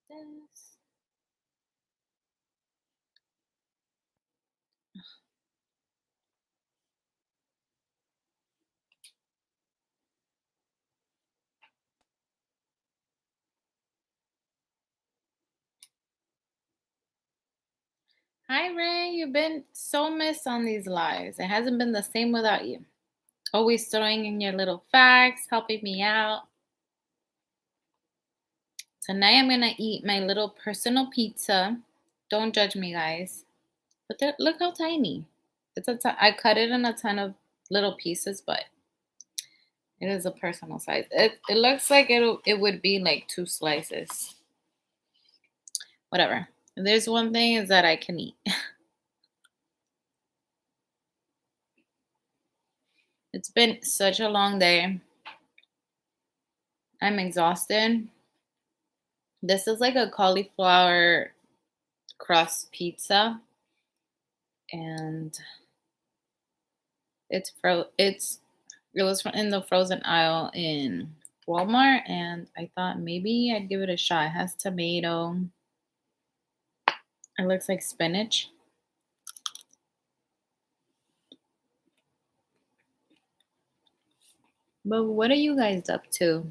this. Hi, Ray. You've been so missed on these lives. It hasn't been the same without you. Always throwing in your little facts, helping me out. Tonight, I'm going to eat my little personal pizza. Don't judge me, guys. But look how tiny. I cut it in a ton of little pieces, but it is a personal size. It looks like it would be like 2 slices. Whatever. There's one thing is that I can eat. It's been such a long day. I'm exhausted. This is like a cauliflower crust pizza, and it was in the frozen aisle in Walmart, and I thought maybe I'd give it a shot. It has tomato. It looks like spinach. But what are you guys up to?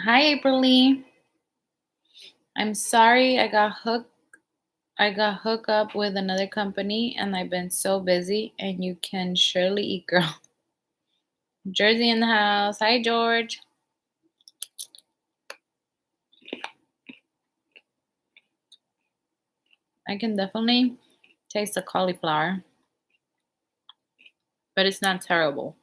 Hi, April Lee. I'm sorry I got hooked up with another company and I've been so busy and you can surely eat, girl. Jersey in the house. Hi, George. I can definitely taste the cauliflower, but it's not terrible.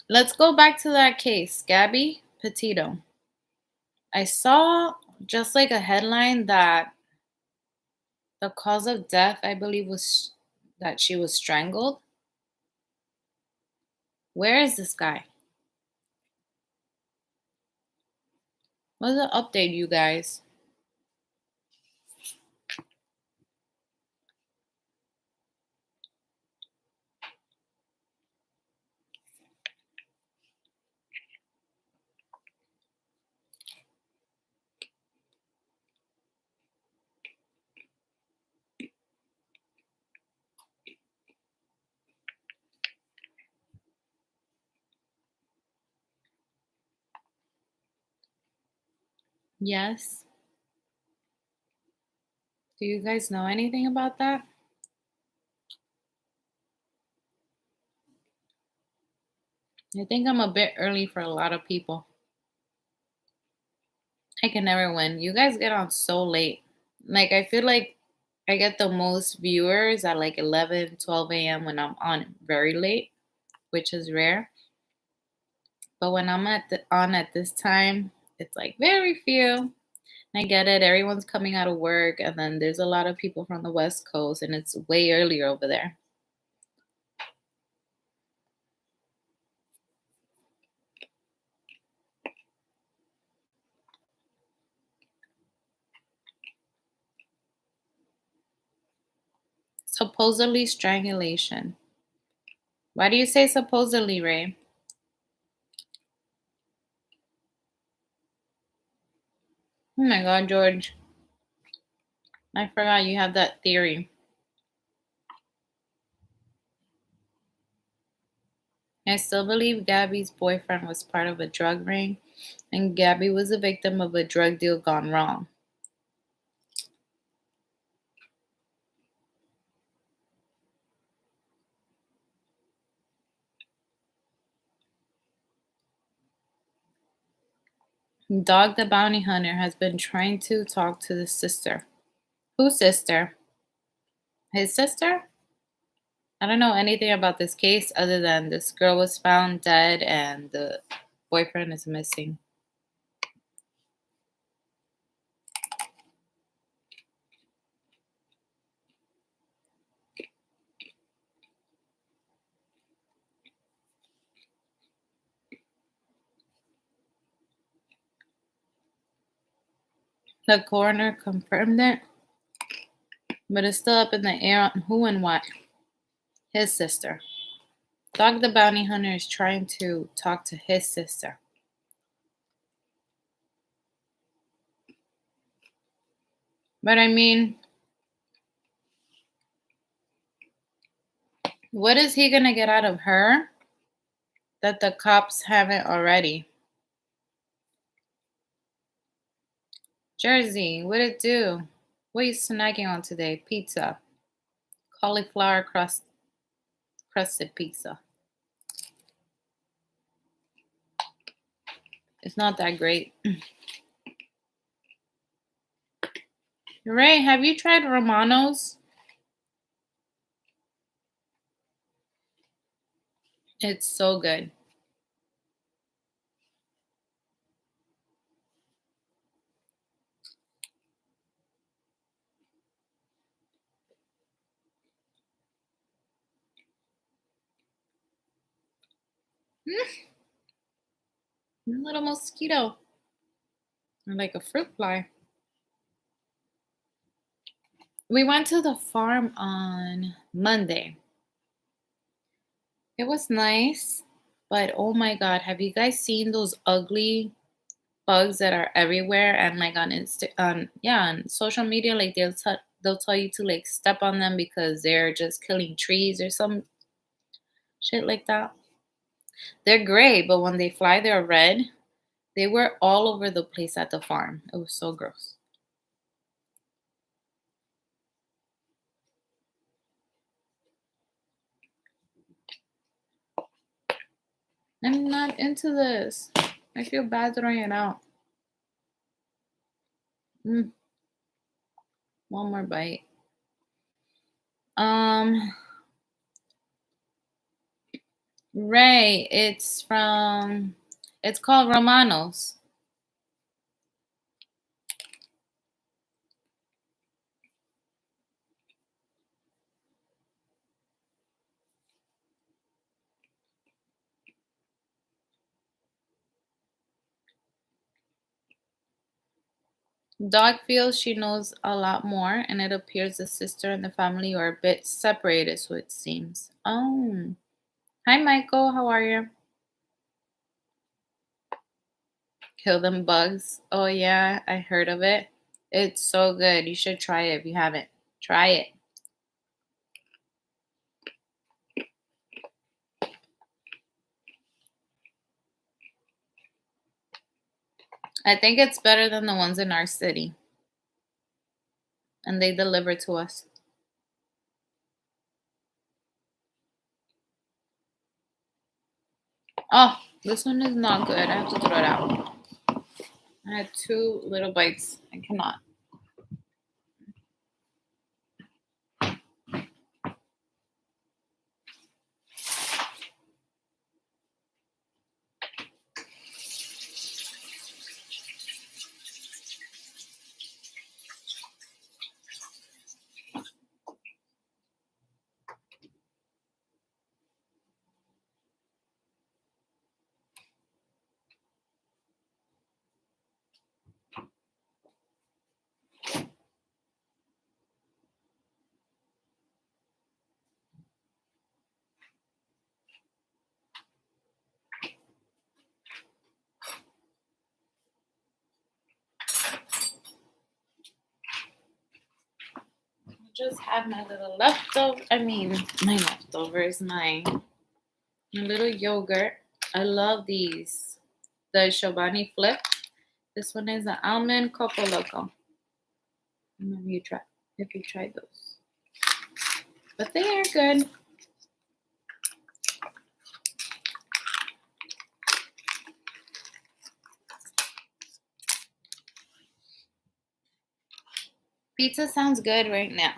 Let's go back to that case, Gabby Petito. I saw just like a headline that the cause of death, I believe, was that she was strangled. Where is this guy? What's the update, you guys? Yes. Do you guys know anything about that? I think I'm a bit early for a lot of people. I can never win. You guys get on so late. Like, I feel like I get the most viewers at like 11, 12 a.m. when I'm on very late, which is rare. But when I'm on at this time, it's like very few. I get it. Everyone's coming out of work, and then there's a lot of people from the West Coast, and it's way earlier over there. Supposedly strangulation. Why do you say supposedly, Ray? Oh my God, George. I forgot you have that theory. I still believe Gabby's boyfriend was part of a drug ring, and Gabby was a victim of a drug deal gone wrong. Dog the bounty hunter has been trying to talk to the sister. Whose sister? His sister? I don't know anything about this case other than this girl was found dead and the boyfriend is missing. The coroner confirmed it, but it's still up in the air on who and what. His sister. Dog the bounty hunter is trying to talk to his sister. But I mean, what is he gonna get out of her that the cops haven't already? Jersey, what it do? What are you snacking on today? Pizza. Cauliflower crusted pizza. It's not that great. Ray, have you tried Romano's? It's so good. A little mosquito. Like a fruit fly. We went to the farm on Monday. It was nice, but oh my god, have you guys seen those ugly bugs that are everywhere and like on on social media, like they'll tell you to like step on them because they're just killing trees or some shit like that. They're gray, but when they fly they're red. They were all over the place at the farm. It was so gross. I'm not into this. I feel bad throwing it out. Mm, one more bite. Um, Ray, it's called Romano's. Dog feels she knows a lot more, and it appears the sister and the family are a bit separated, so it seems. Oh, hi, Michael. How are you? Kill them bugs. Oh, yeah, I heard of it. It's so good. You should try it if you haven't. Try it. I think it's better than the ones in our city, and they deliver to us. Oh, this one is not good. I have to throw it out. I had two little bites. I cannot. Just had my little leftover. I mean, my leftovers, my little yogurt. I love these. The Chobani Flip. This one is an almond coco loco. I don't know if you tried those, but they are good. Pizza sounds good right now.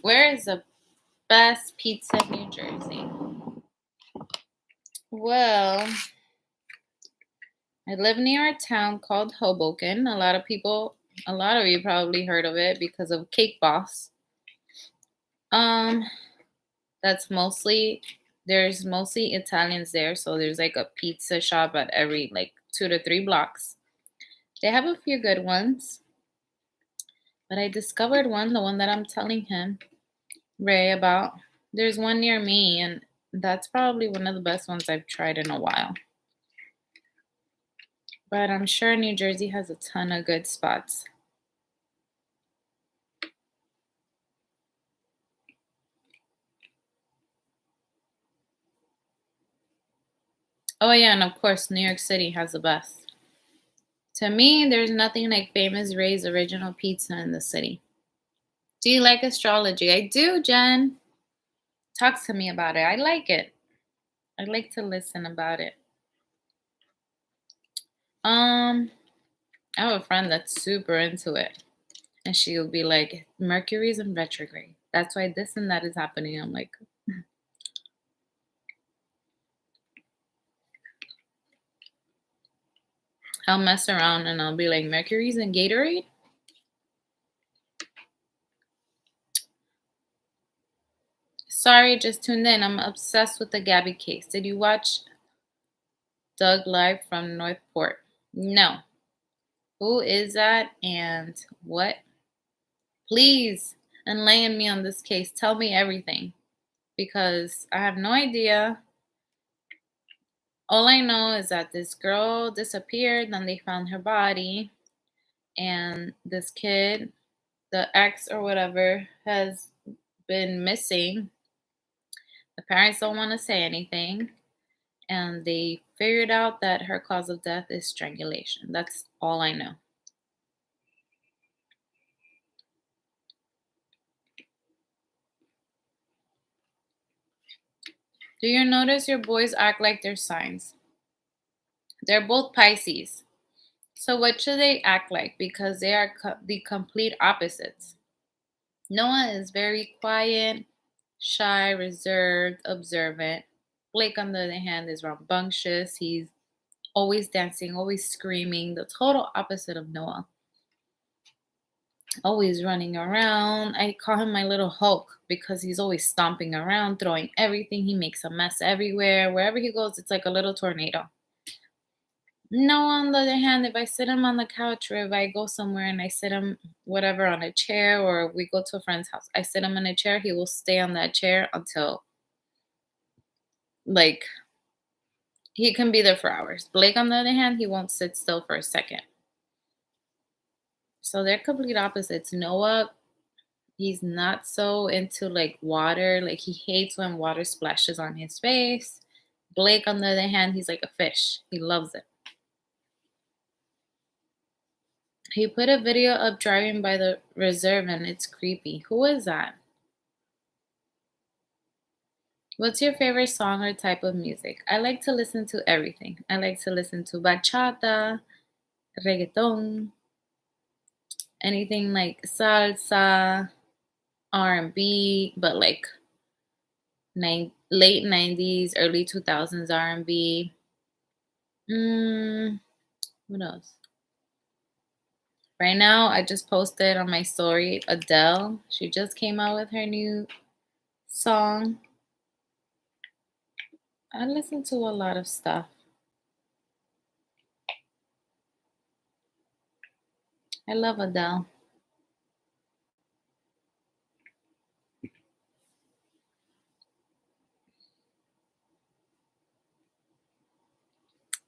Where is the best pizza in New Jersey? Well, I live near a town called Hoboken. A lot of you probably heard of it because of Cake Boss. Um, that's there's mostly Italians there, so there's like a pizza shop at every like 2 to 3 blocks. They have a few good ones, but I discovered one, the one that I'm telling Ray about. There's one near me, and That's probably one of the best ones I've tried in a while. But I'm sure New Jersey has a ton of good spots. Oh yeah, and of course New York City has the best. To me, there's nothing like Famous Ray's original pizza in the city. Do you like astrology? I do, Jen. Talk to me about it. I like it. I like to listen about it. Um, I have a friend that's super into it. And she'll be like, Mercury's in retrograde. That's why this and that is happening. I'm like, I'll mess around and I'll be like, Mercury's in Gatorade? Sorry, just tuned in. I'm obsessed with the Gabby case. Did you watch Doug live from Northport? No. Who is that and what? Please enlighten me on this case. Tell me everything because I have no idea. All I know is that this girl disappeared, then they found her body, and this kid, the ex or whatever, has been missing. The parents don't want to say anything, and they figured out that her cause of death is strangulation. That's all I know. Do you notice your boys act like they're signs? They're both Pisces. So what should they act like? Because they are the complete opposites. Noah is very quiet, shy, reserved, observant. Blake, on the other hand, is rambunctious. He's always dancing, always screaming, the total opposite of Noah. Always running around. I call him my little Hulk because he's always stomping around, throwing everything. He makes a mess everywhere. Wherever he goes, it's like a little tornado. Noah, on the other hand, if I sit him on the couch or if I go somewhere and I sit him, whatever, on a chair or we go to a friend's house, I sit him in a chair, he will stay on that chair until, like, he can be there for hours. Blake, on the other hand, he won't sit still for a second. So they're complete opposites. Noah, he's not so into like water. Like he hates when water splashes on his face. Blake, on the other hand, he's like a fish. He loves it. He put a video up driving by the reserve and it's creepy. Who is that? What's your favorite song or type of music? I like to listen to everything. I like to listen to bachata, reggaeton, anything like salsa, R&B, but like late 90s, early 2000s R&B. What else? Right now, I just posted on my story Adele. She just came out with her new song. I listen to a lot of stuff. I love Adele.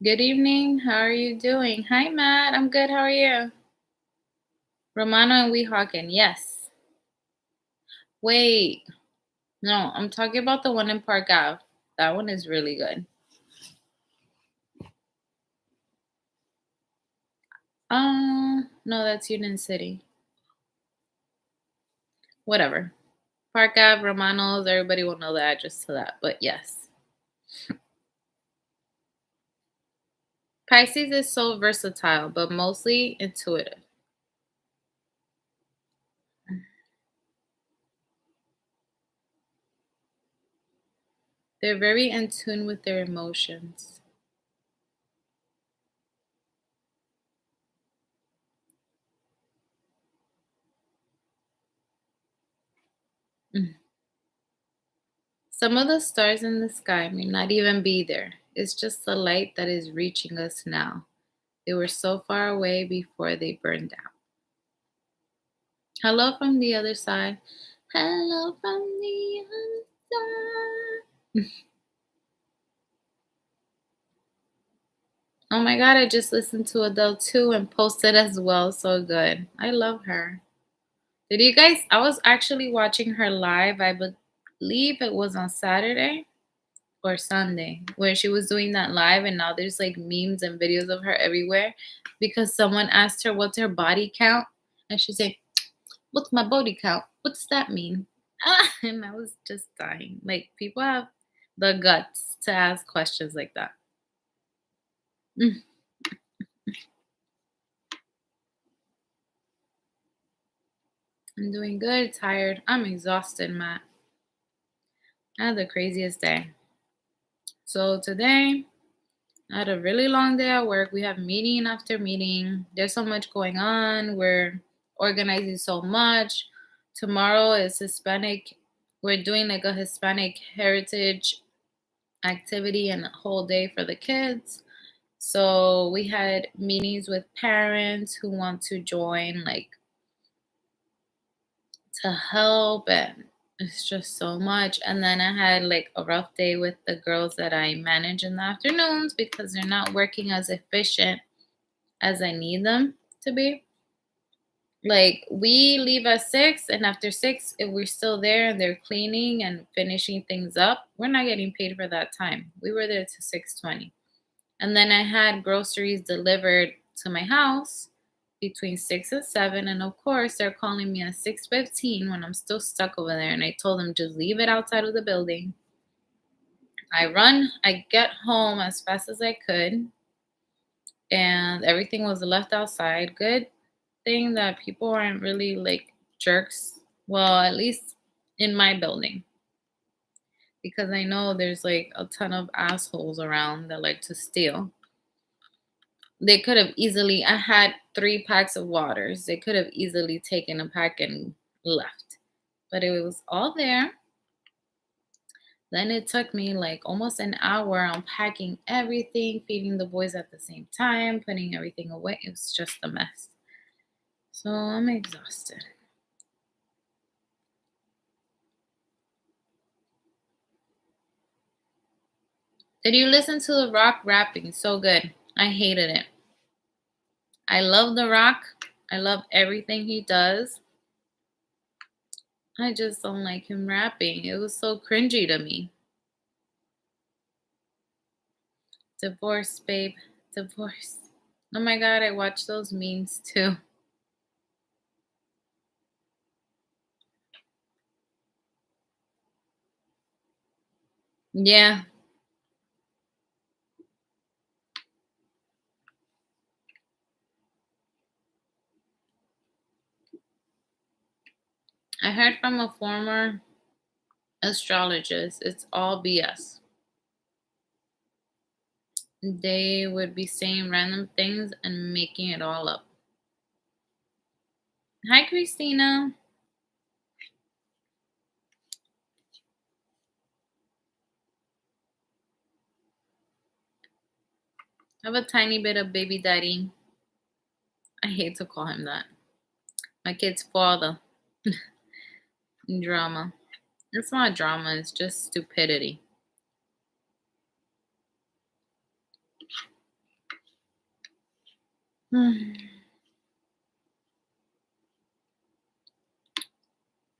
Good evening. How are you doing? Hi, Matt. I'm good. How are you? Romano and Weehawken. Yes. Wait. No, I'm talking about the one in Park Ave. That one is really good. No, that's Union City. Whatever. Park Ave, Romano's, everybody will know the address to that, but yes. Pisces is so versatile, but mostly intuitive. They're very in tune with their emotions. Mm. Some of the stars in the sky may not even be there. It's just the light that is reaching us now. They were so far away before they burned out. Hello from the other side. Hello from the other side. Oh my god, I just listened to Adele too and posted as well. So good. I love her. Did you guys? I was actually watching her live. I believe it was on Saturday or Sunday where she was doing that live, and now there's like memes and videos of her everywhere because someone asked her what's her body count, and she said, "What's my body count? What does that mean?" And I was just dying. Like people have the guts to ask questions like that. Mm, I'm doing good, tired. I'm exhausted, Matt. I had the craziest day. So today I had a really long day at work. We have meeting after meeting. There's so much going on. We're organizing so much. Tomorrow is Hispanic. We're doing like a Hispanic heritage activity and a whole day for the kids. So we had meetings with parents who want to join, like to help, and it's just so much. And then I had like a rough day with the girls that I manage in the afternoons because they're not working as efficient as I need them to be. Like we leave at 6, and after 6, if we're still there and they're cleaning and finishing things up, we're not getting paid for that time. We were there to 6:20. And then I had groceries delivered to my house between 6 and 7. And of course, they're calling me at 6:15 when I'm still stuck over there. And I told them just leave it outside of the building. I get home as fast as I could, and everything was left outside. Good thing that people aren't really like jerks. Well, at least in my building, because I know there's like a ton of assholes around that like to steal. They could have easily, I had 3 packs of waters. They could have easily taken a pack and left. But it was all there. Then it took me like almost an hour unpacking everything, feeding the boys at the same time, putting everything away. It was just a mess. So I'm exhausted. Did you listen to The Rock rapping? So good. I hated it. I love The Rock. I love everything he does. I just don't like him rapping. It was so cringy to me. Divorce, babe. Divorce. Oh my god, I watch those memes too. Yeah. I heard from a former astrologist, it's all BS. They would be saying random things and making it all up. Hi, Christina. I have a tiny bit of baby daddy. I hate to call him that. My kid's father. Drama. It's not drama, it's just stupidity.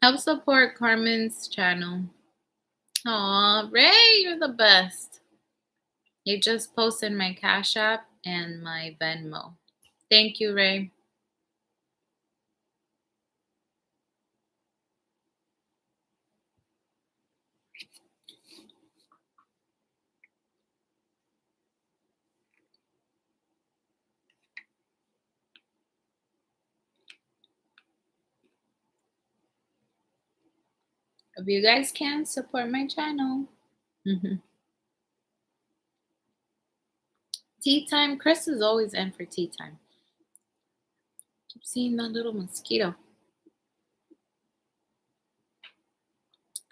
Help support Carmen's channel. Aw, Ray, you're the best. You just posted my Cash App and my Venmo. Thank you, Ray. If you guys can support my channel. Tea time. Chris is always in for tea time. Keep seeing that little mosquito.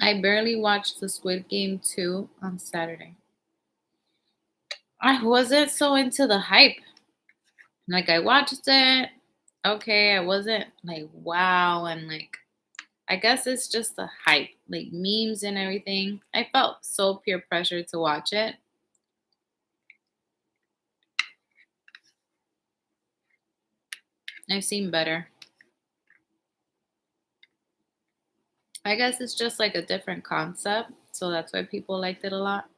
I barely watched the Squid Game 2 on Saturday. I wasn't so into the hype. Like I watched it. Okay, I wasn't like wow, and like I guess it's just the hype, like memes and everything. I felt so peer pressure to watch it. I've seen better. I guess it's just like a different concept, so that's why people liked it a lot.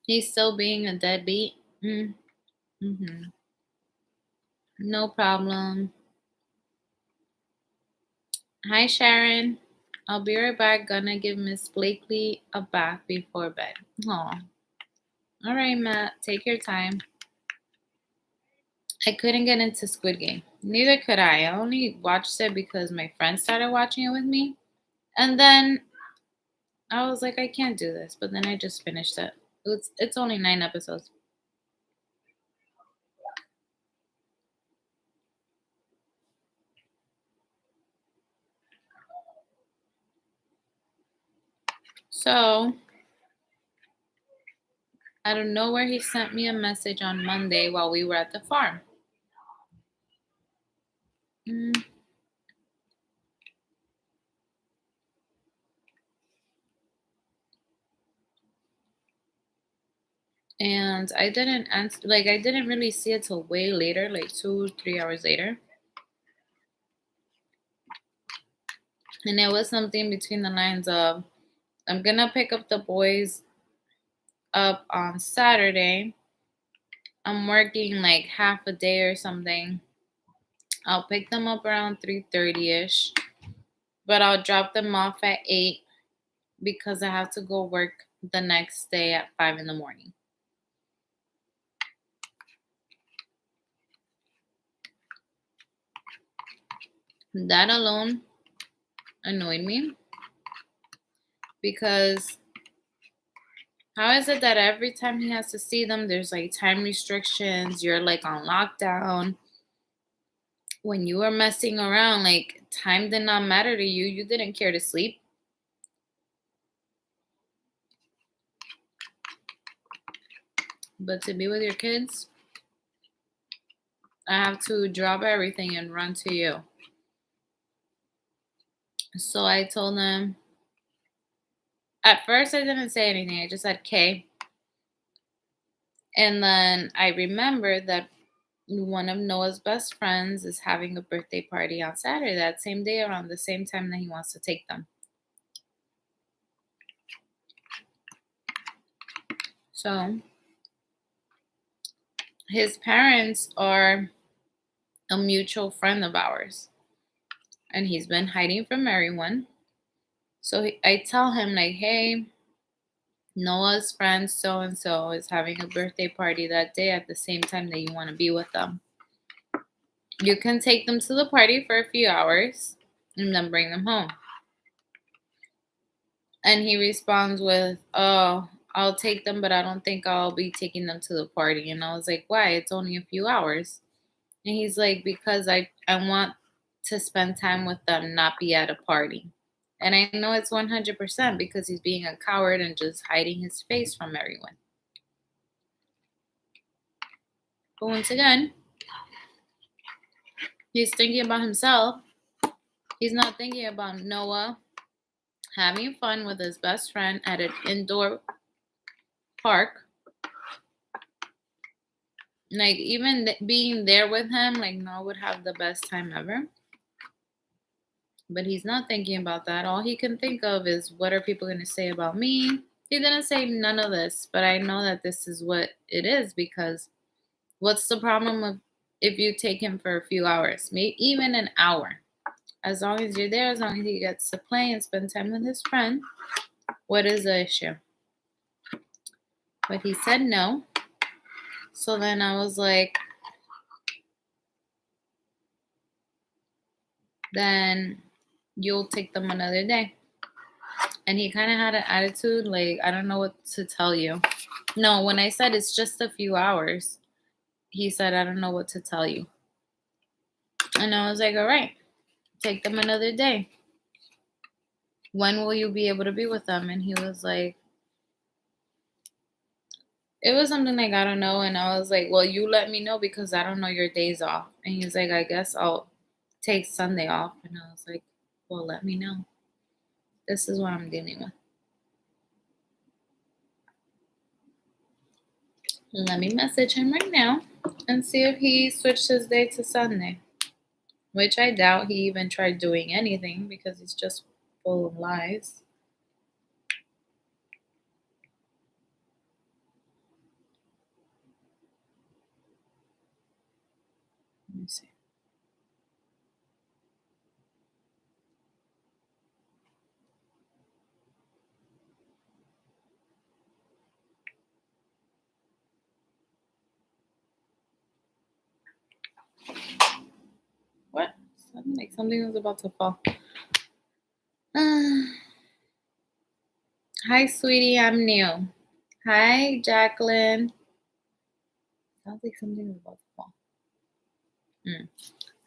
He's still being a deadbeat. Mm-hmm. No problem. Hi, Sharon. I'll be right back. Gonna give Miss Blakely a bath before bed. Aw. All right, Matt. Take your time. I couldn't get into Squid Game. Neither could I. I only watched it because my friend started watching it with me. And then I was like, I can't do this. But then I just finished it. It's only 9 episodes. So out of nowhere, he sent me a message on Monday while we were at the farm. Mm, And I didn't answer, like, I didn't really see it till way later, like 2, 3 hours later. And it was something between the lines of, I'm gonna pick up the boys up on Saturday. I'm working like half a day or something. I'll pick them up around 3:30ish, but I'll drop them off at 8 because I have to go work the next day at 5 in the morning. That alone annoyed me because how is it that every time he has to see them, there's like time restrictions? You're like on lockdown. When you were messing around, like time did not matter to you. You didn't care to sleep. But to be with your kids, I have to drop everything and run to you. So I told them, at first I didn't say anything. I just said K. And then I remembered that one of Noah's best friends is having a birthday party on Saturday, that same day, around the same time that he wants to take them. So his parents are a mutual friend of ours, and he's been hiding from everyone. So I tell him, like, hey, Noah's friend so and so is having a birthday party that day at the same time that you want to be with them. You can take them to the party for a few hours and then bring them home. And he responds with, oh, I'll take them, but I don't think I'll be taking them to the party. And I was like, why? It's only a few hours. And he's like, because I want to spend time with them, not be at a party. And I know it's 100% because he's being a coward and just hiding his face from everyone. But once again, he's thinking about himself. He's not thinking about Noah having fun with his best friend at an indoor park. Like, even being there with him, like, Noah would have the best time ever. But he's not thinking about that. All he can think of is, what are people going to say about me? He didn't say none of this, but I know that this is what it is, because what's the problem of if you take him for a few hours, maybe even an hour? As long as you're there, as long as he gets to play and spend time with his friend, what is the issue? But he said no. So then I was like, then you'll take them another day. And he kind of had an attitude like, I don't know what to tell you. No, when I said it's just a few hours, he said, I don't know what to tell you. And I was like, all right, take them another day. When will you be able to be with them? And he was like, It was something like, I don't know. And I was like, well, you let me know because I don't know your days off. And he's like, I guess I'll take Sunday off. And I was like, well, let me know. This is what I'm dealing with. Let me message him right now and see if he switched his day to Sunday, which I doubt he even tried doing anything because he's just full of lies. Let me see. What? Something like something was about to fall. Hi, sweetie. I'm new. Hi, Jacqueline. Sounds like something was about to fall. Hmm.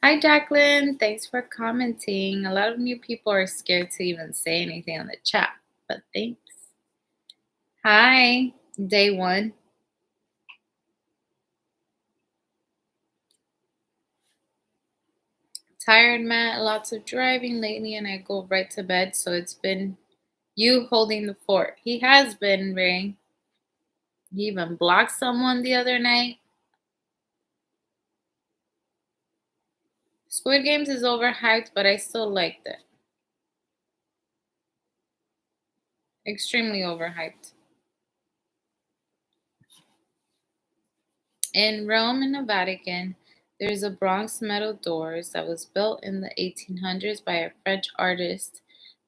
Hi, Jacqueline. Thanks for commenting. A lot of new people are scared to even say anything on the chat, but thanks. Hi, day one. Tired, Matt. Lots of driving lately, and I go right to bed. So it's been you holding the fort. He has been, Ray. He even blocked someone the other night. Squid Games is overhyped, but I still liked it. Extremely overhyped. In Rome and the Vatican, there's a bronze metal doors that was built in the 1800s by a French artist.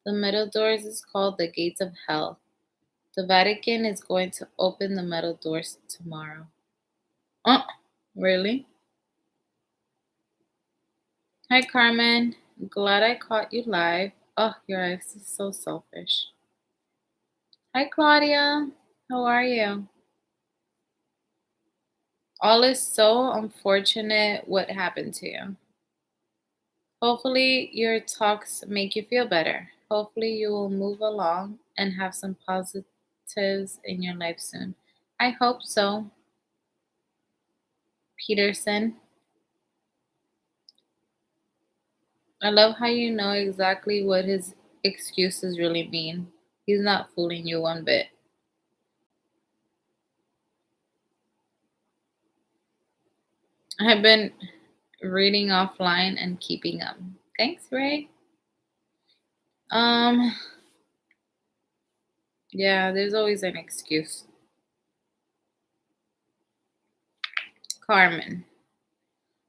The metal doors is called the Gates of Hell. The Vatican is going to open the metal doors tomorrow. Oh, really? Hi, Carmen. Glad I caught you live. Oh, your ex is so selfish. Hi, Claudia. How are you? All is so unfortunate what happened to you. Hopefully, your talks make you feel better. Hopefully, you will move along and have some positives in your life soon. I hope so, Peterson. I love how you know exactly what his excuses really mean. He's not fooling you one bit. I've been reading offline and keeping up. Thanks, Ray. Um, yeah, there's always an excuse. Carmen.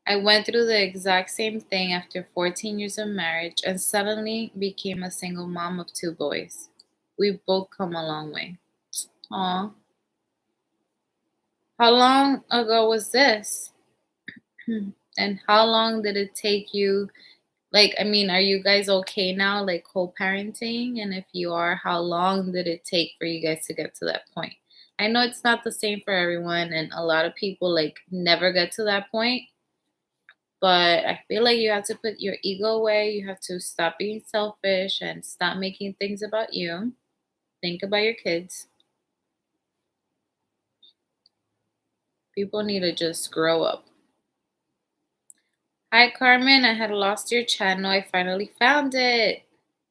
I went through the exact same thing after 14 years of marriage and suddenly became a single mom of two boys. We've both come a long way. Aw. How long ago was this? And how long did it take you? Like, I mean, are you guys okay now, like co parenting? And if you are, how long did it take for you guys to get to that point? I know it's not the same for everyone, and a lot of people like never get to that point. But I feel like you have to put your ego away. You have to stop being selfish and stop making things about you. Think about your kids. People need to just grow up. Hi, Carmen. I had lost your channel. I finally found it.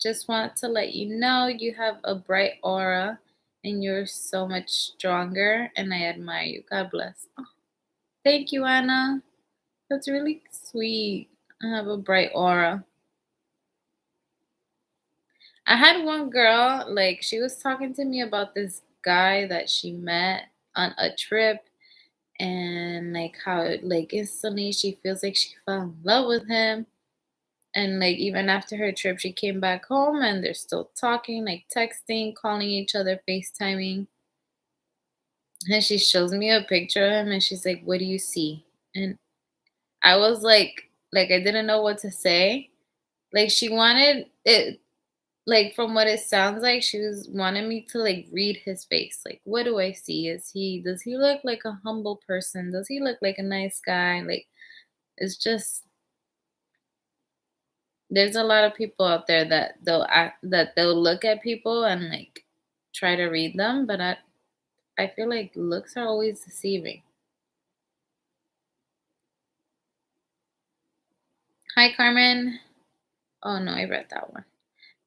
Just want to let you know you have a bright aura and you're so much stronger, and I admire you. God bless. Oh, thank you, Anna. That's really sweet. I have a bright aura. I had one girl, like, she was talking to me about this guy that she met on a trip, and like how, like, instantly she feels like she fell in love with him. And like, even after her trip, she came back home and they're still talking, like, texting, calling each other, FaceTiming. And she shows me a picture of him and she's like, what do you see? And I was like, I didn't know what to say. Like, she wanted it. Like, from what it sounds like, she was wanting me to like read his face. Like, what do I see? Does he look like a humble person? Does he look like a nice guy? Like, it's just there's a lot of people out there that they'll look at people and like try to read them, but I feel like looks are always deceiving. Hi, Carmen. Oh no, I read that one.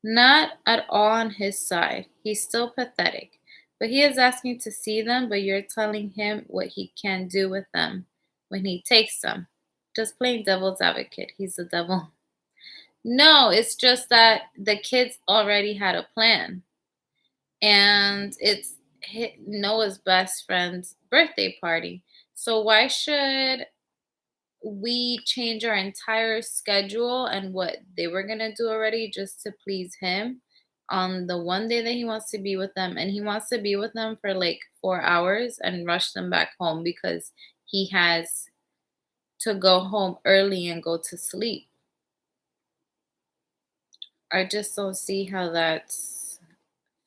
Not at all on his side. He's still pathetic. But he is asking to see them, but you're telling him what he can do with them when he takes them. Just plain devil's advocate. He's the devil. No, it's just that the kids already had a plan. And it's Noah's best friend's birthday party. So why should we change our entire schedule and what they were going to do already just to please him on the one day that he wants to be with them, and he wants to be with them for like 4 hours and rush them back home because he has to go home early and go to sleep. I just don't see how that's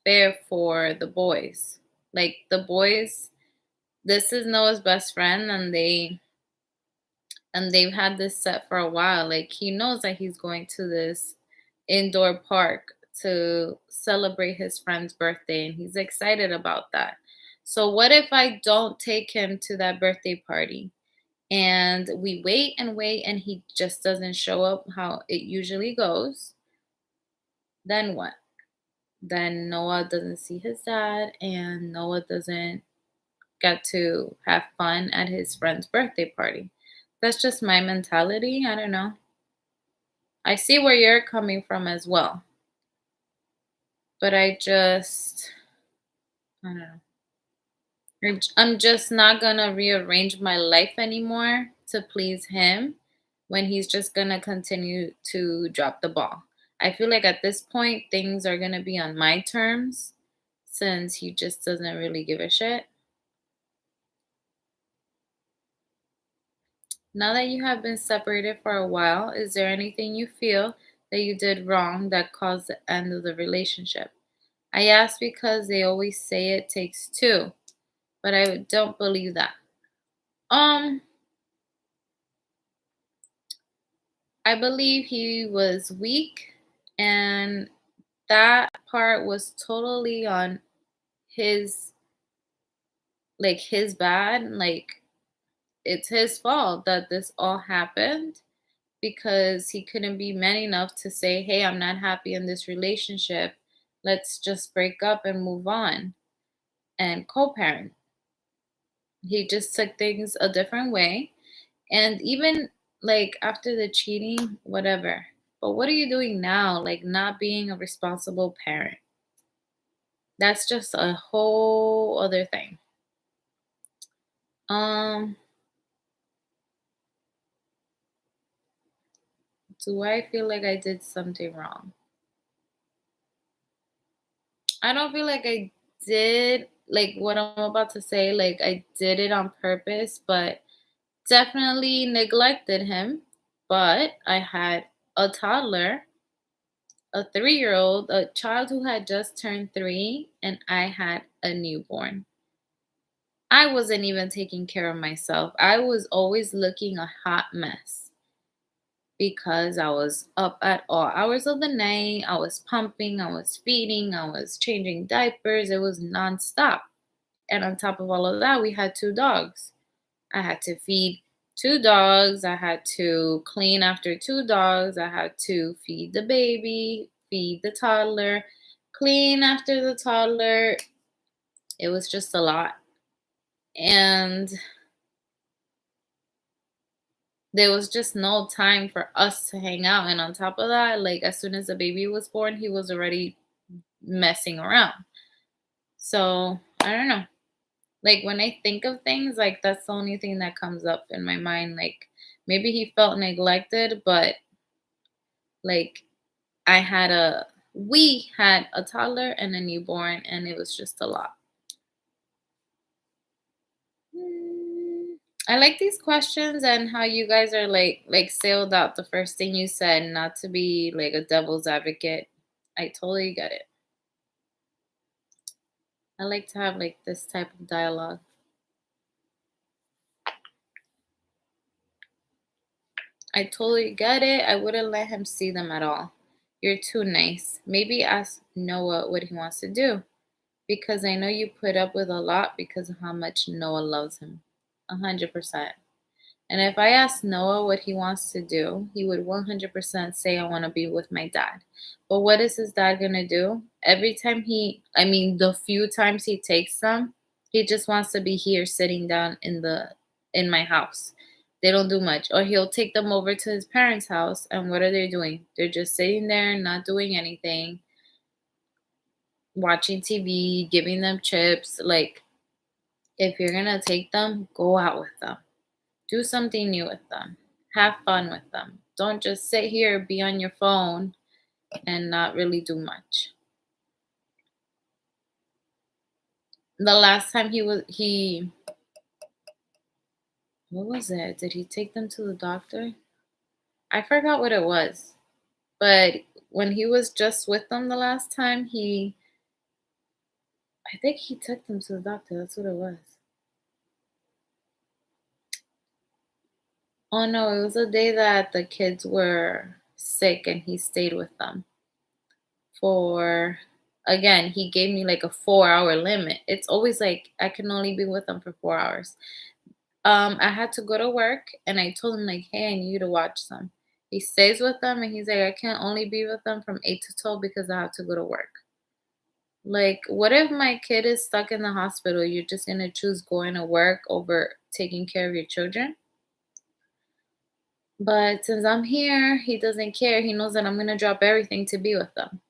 fair for the boys. Like the boys, this is Noah's best friend, and they've had this set for a while. Like he knows that he's going to this indoor park to celebrate his friend's birthday, and he's excited about that. So what if I don't take him to that birthday party and we wait and wait and he just doesn't show up how it usually goes? Then what? Then Noah doesn't see his dad and Noah doesn't get to have fun at his friend's birthday party. That's just my mentality. I don't know. I see where you're coming from as well. But I don't know. I'm just not gonna rearrange my life anymore to please him when he's just gonna continue to drop the ball. I feel like at this point, things are gonna be on my terms since he just doesn't really give a shit. Now that you have been separated for a while, is there anything you feel that you did wrong that caused the end of the relationship? I ask because they always say it takes two, but I don't believe that. Um, I believe he was weak, and that part was totally on his, like his bad. Like it's his fault that this all happened because he couldn't be man enough to say, "Hey, I'm not happy in this relationship. Let's just break up and move on and co-parent." He just took things a different way. And even like after the cheating, whatever. But what are you doing now? Like not being a responsible parent. That's just a whole other thing. Um, do I feel like I did something wrong? I don't feel like I did like what I'm about to say, like I did it on purpose, but definitely neglected him. But I had a toddler, a 3-year old, a child who had just turned 3, and I had a newborn. I wasn't even taking care of myself. I was always looking a hot mess because I was up at all hours of the night. I was pumping, I was feeding, I was changing diapers. It was nonstop. And on top of all of that, we had 2 dogs. I had to feed 2 dogs. I had to clean after 2 dogs. I had to feed the baby, feed the toddler, clean after the toddler. It was just a lot. And there was just no time for us to hang out. And on top of that, like as soon as the baby was born, he was already messing around. So I don't know. Like when I think of things, like that's the only thing that comes up in my mind. Like maybe he felt neglected, but like we had a toddler and a newborn, and it was just a lot. Mm, I like these questions and how you guys are like sailed out the first thing you said, not to be like a devil's advocate. I totally get it. I like to have like this type of dialogue. I totally get it. I wouldn't let him see them at all. You're too nice. Maybe ask Noah what he wants to do. because I know you put up with a lot because of how much Noah loves him. 100%. And if I asked Noah what he wants to do, he would 100% say, I want to be with my dad. But what is his dad going to do? Every time the few times he takes them, he just wants to be here sitting down in my house. They don't do much. Or he'll take them over to his parents' house. And what are they doing? They're just sitting there, not doing anything, watching TV, giving them chips. Like, if you're going to take them, go out with them. Do something new with them. Have fun with them. Don't just sit here, be on your phone, and not really do much. The last time what was it? Did he take them to the doctor? I forgot what it was. But when he was just with them the last time, I think he took them to the doctor. That's what it was. Oh no, it was the day that the kids were sick and he stayed with them for, again, he gave me like a 4 hour limit. It's always like I can only be with them for 4 hours. I had to go to work and I told him like, hey, I need you to watch them. He stays with them and he's like, I can only be with them from 8 to 12 because I have to go to work. Like, what if my kid is stuck in the hospital? You're just gonna choose going to work over taking care of your children? But since I'm here, he doesn't care. He knows that I'm gonna drop everything to be with them.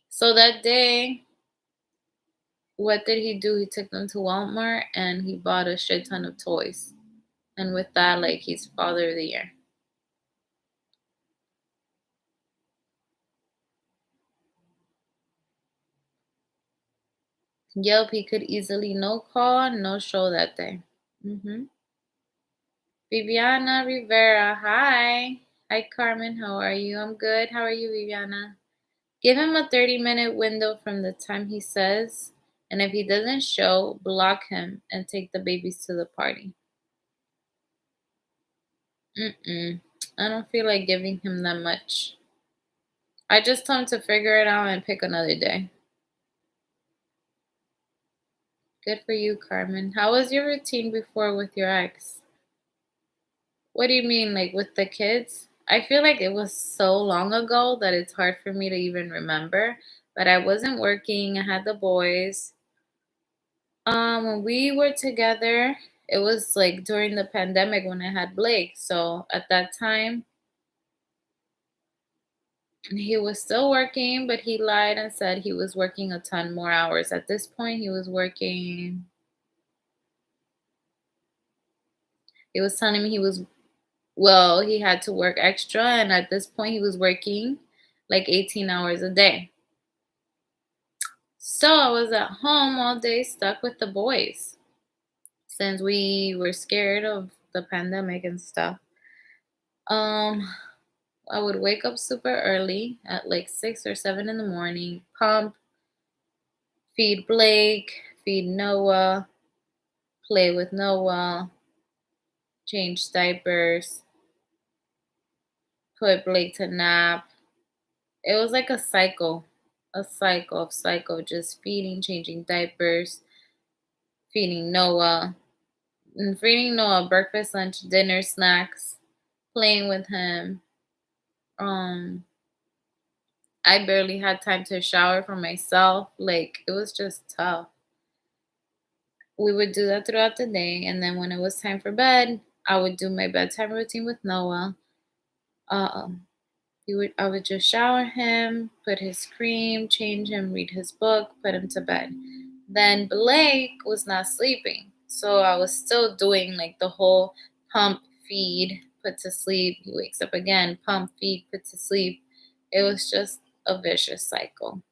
So that day, what did he do? He took them to Walmart and he bought a shit ton of toys. And with that, like, he's father of the year. Yep, he could easily no call, no show that day. Viviana Rivera, hi. Hi, Carmen. How are you? I'm good. How are you, Viviana? Give him a 30-minute window from the time he says, and if he doesn't show, block him and take the babies to the party. I don't feel like giving him that much. I just told him to figure it out and pick another day. Good for you, Carmen. How was your routine before with your ex? What do you mean, like with the kids? I feel like it was so long ago that it's hard for me to even remember. But I wasn't working, I had the boys. When we were together, it was like during the pandemic when I had Blake. So at that time, he was still working, but he lied and said he was working a ton more hours. At this point, he was telling me he had to work extra. And at this point, he was working like 18 hours a day. So I was at home all day stuck with the boys since we were scared of the pandemic and stuff. Um, I would wake up super early at like 6 or 7 in the morning, pump, feed Blake, feed Noah, play with Noah, change diapers, put Blake to nap. It was like a cycle, just feeding, changing diapers, feeding Noah, and feeding Noah breakfast, lunch, dinner, snacks, playing with him. Um, I barely had time to shower for myself. Like, it was just tough. We would do that throughout the day, and then when it was time for bed, I would do my bedtime routine with Noah. Um, I would just shower him, put his cream, change him, read his book, put him to bed. Then Blake was not sleeping, so I was still doing like the whole pump, feed, put to sleep. He wakes up again, pump, feed, put to sleep. It was just a vicious cycle.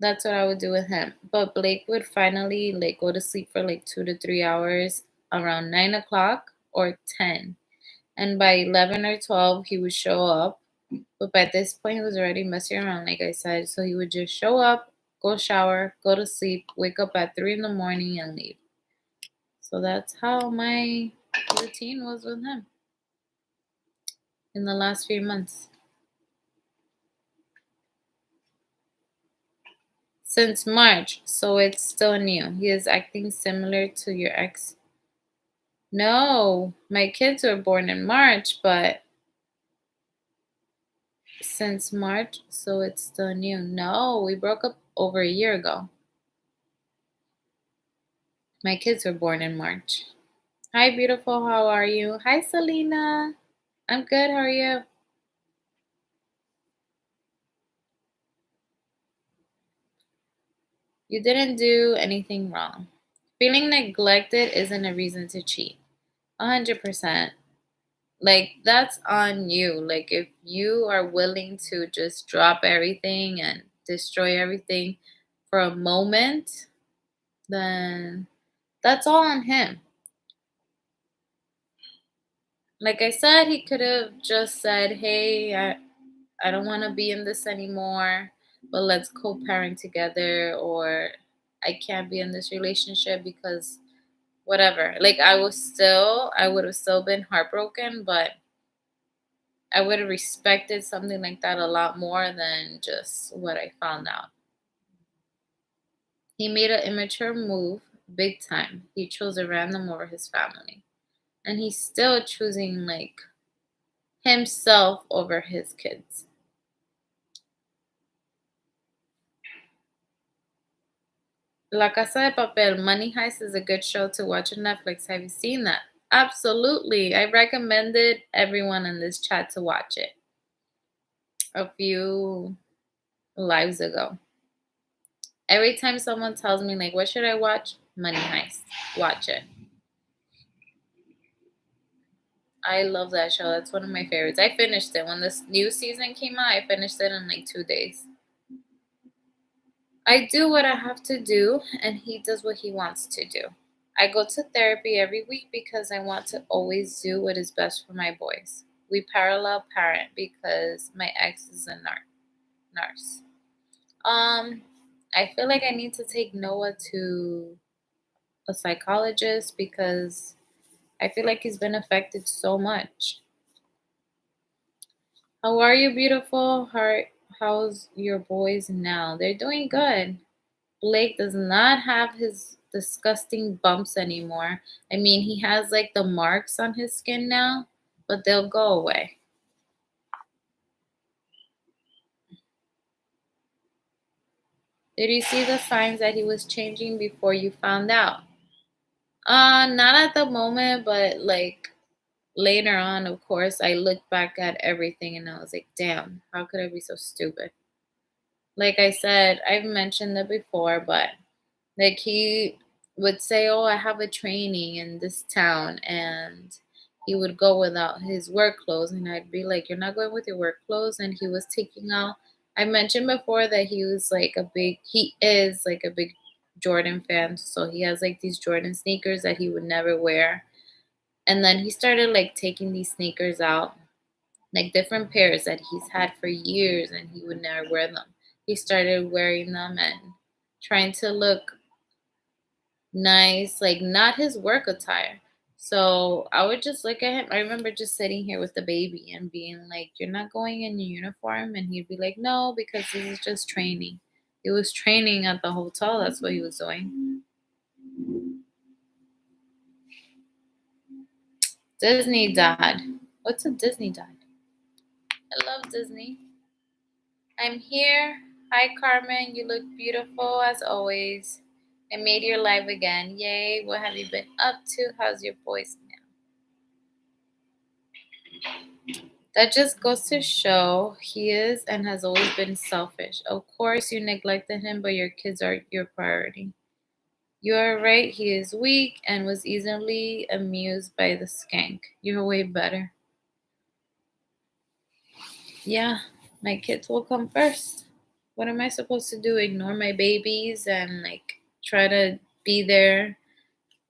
That's what I would do with him. But Blake would finally like go to sleep for like 2 to 3 hours around 9 o'clock or 10. And by 11 or 12, he would show up. But by this point, he was already messing around, like I said. So he would just show up, go shower, go to sleep, wake up at 3 in the morning, and leave. So that's how my routine was with him in the last few months. Since March, so it's still new. He is acting similar to your ex. No, my kids were born in March, but since March, so it's still new. No, we broke up over a year ago. My kids were born in March. Hi, beautiful. How are you? Hi, Selena. I'm good. How are you? You didn't do anything wrong. Feeling neglected isn't a reason to cheat. 100%. Like, that's on you. Like, if you are willing to just drop everything and destroy everything for a moment, then that's all on him. Like I said, he could have just said, hey, I don't want to be in this anymore, but let's co parent together, or I can't be in this relationship because whatever. Like, I would have still been heartbroken, but I would have respected something like that a lot more than just what I found out. He made an immature move, big time. He chose a random over his family. And he's still choosing, like, himself over his kids. La Casa de Papel, Money Heist is a good show to watch on Netflix. Have you seen that? Absolutely. I recommended everyone in this chat to watch it a few lives ago. Every time someone tells me, like, what should I watch? Money Heist. Watch it. I love that show. That's one of my favorites. I finished it. When this new season came out, I finished it in like 2 days. I do what I have to do, and he does what he wants to do. I go to therapy every week because I want to always do what is best for my boys. We parallel parent because my ex is a nurse. Um, I feel like I need to take Noah to a psychologist because I feel like he's been affected so much. How are you, beautiful heart? How's your boys now? They're doing good. Blake does not have his disgusting bumps anymore. I mean, he has like the marks on his skin now, but they'll go away. Did you see the signs that he was changing before you found out? Not at the moment, but like later on, of course, I looked back at everything and I was like, damn, how could I be so stupid? Like I said, I've mentioned it before, but like he would say, "Oh, I have a training in this town," and he would go without his work clothes, and I'd be like, "You're not going with your work clothes?" And he was taking out. I mentioned before that he is like a big Jordan fan, so he has like these Jordan sneakers that he would never wear. And then he started like taking these sneakers out, like different pairs that he's had for years, and he would never wear them. He started wearing them and trying to look nice, like not his work attire. So I would just look at him. I remember just sitting here with the baby and being like, "You're not going in your uniform?" And he'd be like, "No, because this is just training." He was training at the hotel. That's what he was doing. Disney dad. What's a Disney dad? I love Disney. I'm here. Hi, Carmen. You look beautiful as always. I made your live again. Yay. What have you been up to? How's your voice now? That just goes to show he is and has always been selfish. Of course, you neglected him, but your kids are your priority. You are right, he is weak and was easily amused by the skank. You're way better. Yeah, my kids will come first. What am I supposed to do? Ignore my babies and like try to be there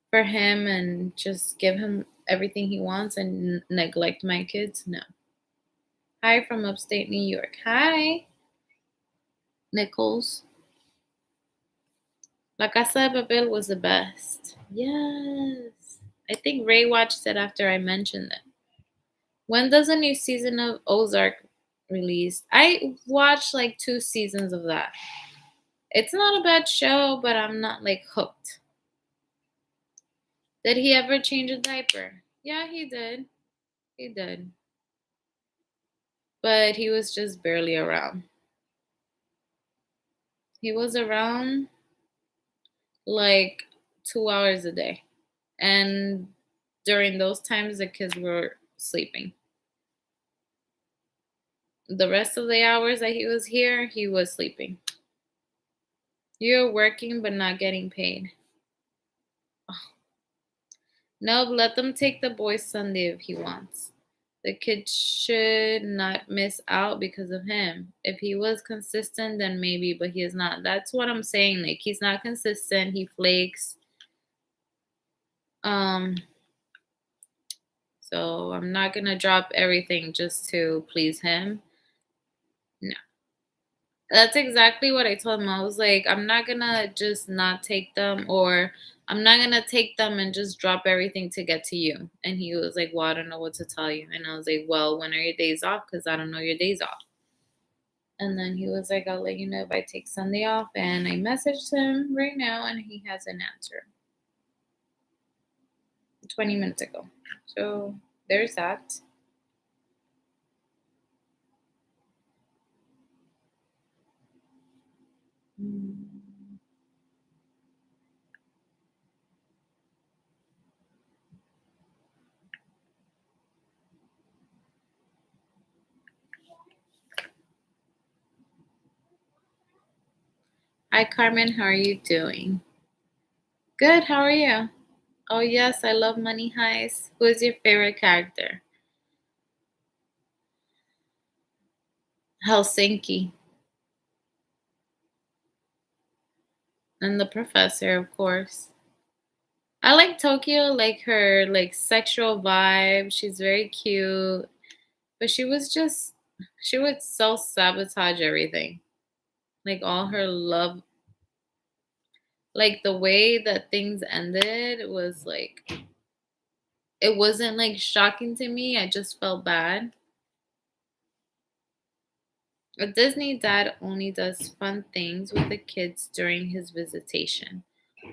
for him and just give him everything he wants and neglect my kids? No. Hi from upstate New York. Hi, Nichols. La Casa de Papel was the best. Yes. I think Ray watched it after I mentioned it. When does a new season of Ozark release? I watched like 2 seasons of that. It's not a bad show, but I'm not like hooked. Did he ever change a diaper? Yeah, he did. He did. But he was just barely around. He was around like 2 hours a day. And during those times, the kids were sleeping. The rest of the hours that he was here, he was sleeping. You're working but not getting paid. No, let them take the boy Sunday if he wants. The kid should not miss out because of him. If he was consistent, then maybe, but he is not. That's what I'm saying. Like he's not consistent. He flakes. Um, so I'm not gonna drop everything just to please him. No. That's exactly what I told him. I was like, I'm not gonna just not take them, or I'm not gonna take them and just drop everything to get to you. And he was like, well, I don't know what to tell you. And I was like, well, when are your days off? Because I don't know your days off. And then he was like, I'll let you know if I take Sunday off. And I messaged him right now, and he has an answer 20 minutes ago. So there's that. Mm. Hi, Carmen. How are you doing? Good. How are you? Oh, yes. I love Money Heist. Who is your favorite character? Helsinki. And the professor, of course. I like Tokyo, like her like sexual vibe. She's very cute. But she would self sabotage everything. Like all her love, like the way that things ended was like, it wasn't like shocking to me. I just felt bad. A Disney dad only does fun things with the kids during his visitation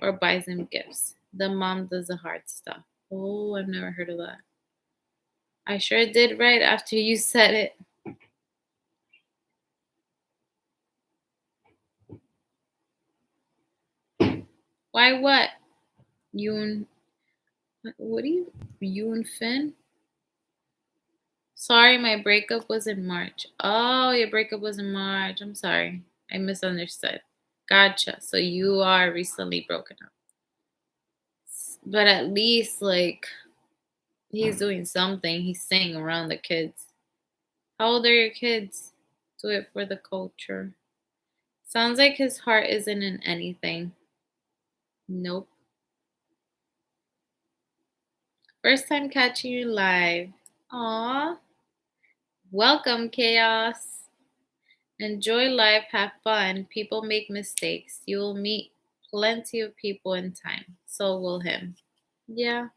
or buys them gifts. The mom does the hard stuff. Oh, I've never heard of that. I sure did right after you said it. Why what? Yoon, what do you, Yoon Finn? Sorry, my breakup was in March. Oh, your breakup was in March. I'm sorry. I misunderstood. Gotcha. So you are recently broken up. But at least, like, he's doing something. He's staying around the kids. How old are your kids? Do it for the culture. Sounds like his heart isn't in anything. Nope. First time catching you live. Aw. Welcome, chaos. Enjoy life, have fun. People make mistakes. You will meet plenty of people in time. So will him. Yeah.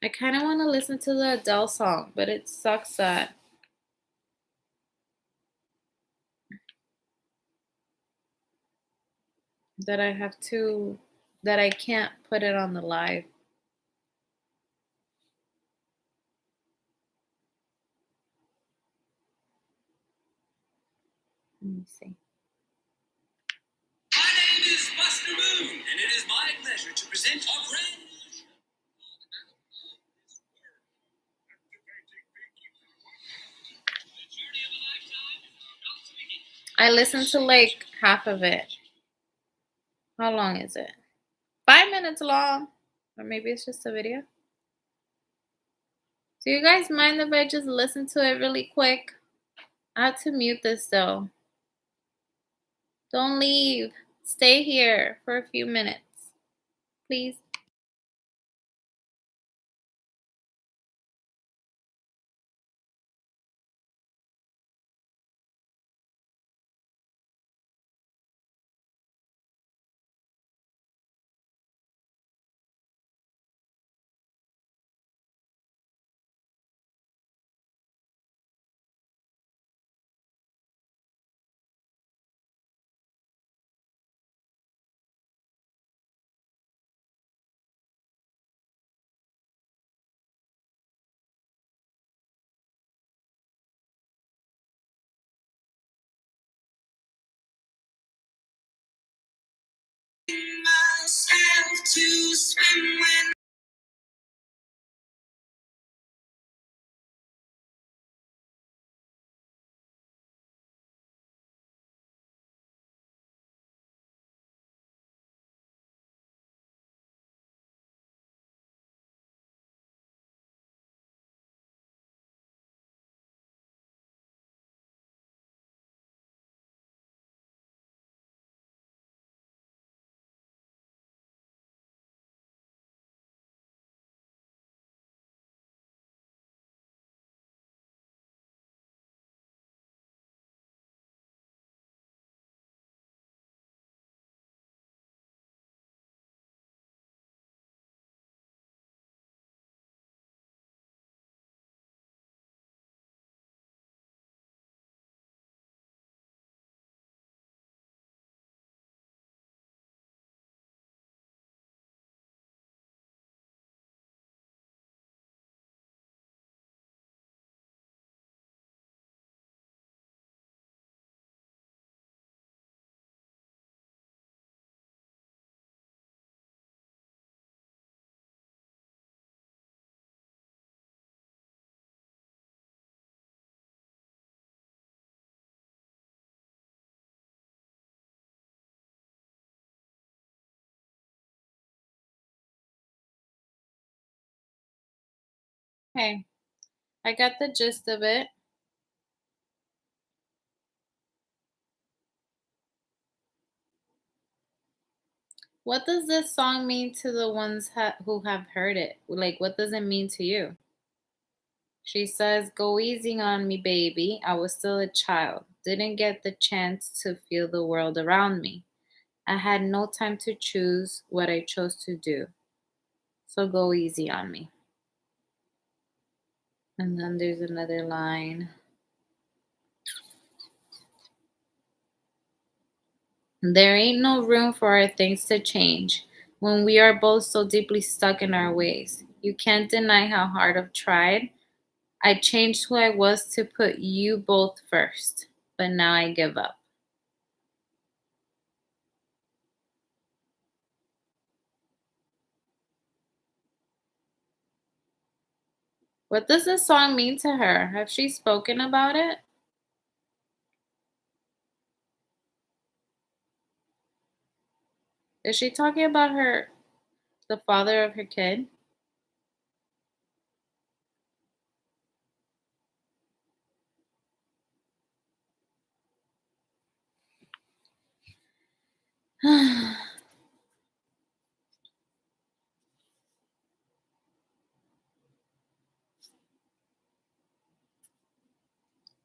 I kind of want to listen to the Adele song, but it sucks that I have to, that I can't put it on the live. Let me see. My name is Buster Moon, and it is my pleasure to present our brand new show. The journey of a lifetime is about to begin. I listened to like half of it. How long is it? 5 minutes long. Or maybe it's just a video. Do you guys mind if I just listen to it really quick? I have to mute this though. Don't leave. Stay here for a few minutes, please. yourself to swim when. Hey, I got the gist of it. What does this song mean to the ones who have heard it? Like, what does it mean to you? She says, "Go easy on me, baby. I was still a child. Didn't get the chance to feel the world around me. I had no time to choose what I chose to do. So go easy on me." And then there's another line. "There ain't no room for our things to change when we are both so deeply stuck in our ways. You can't deny how hard I've tried. I changed who I was to put you both first, but now I give up." What does this song mean to her? Have she spoken about it? Is she talking about the father of her kid?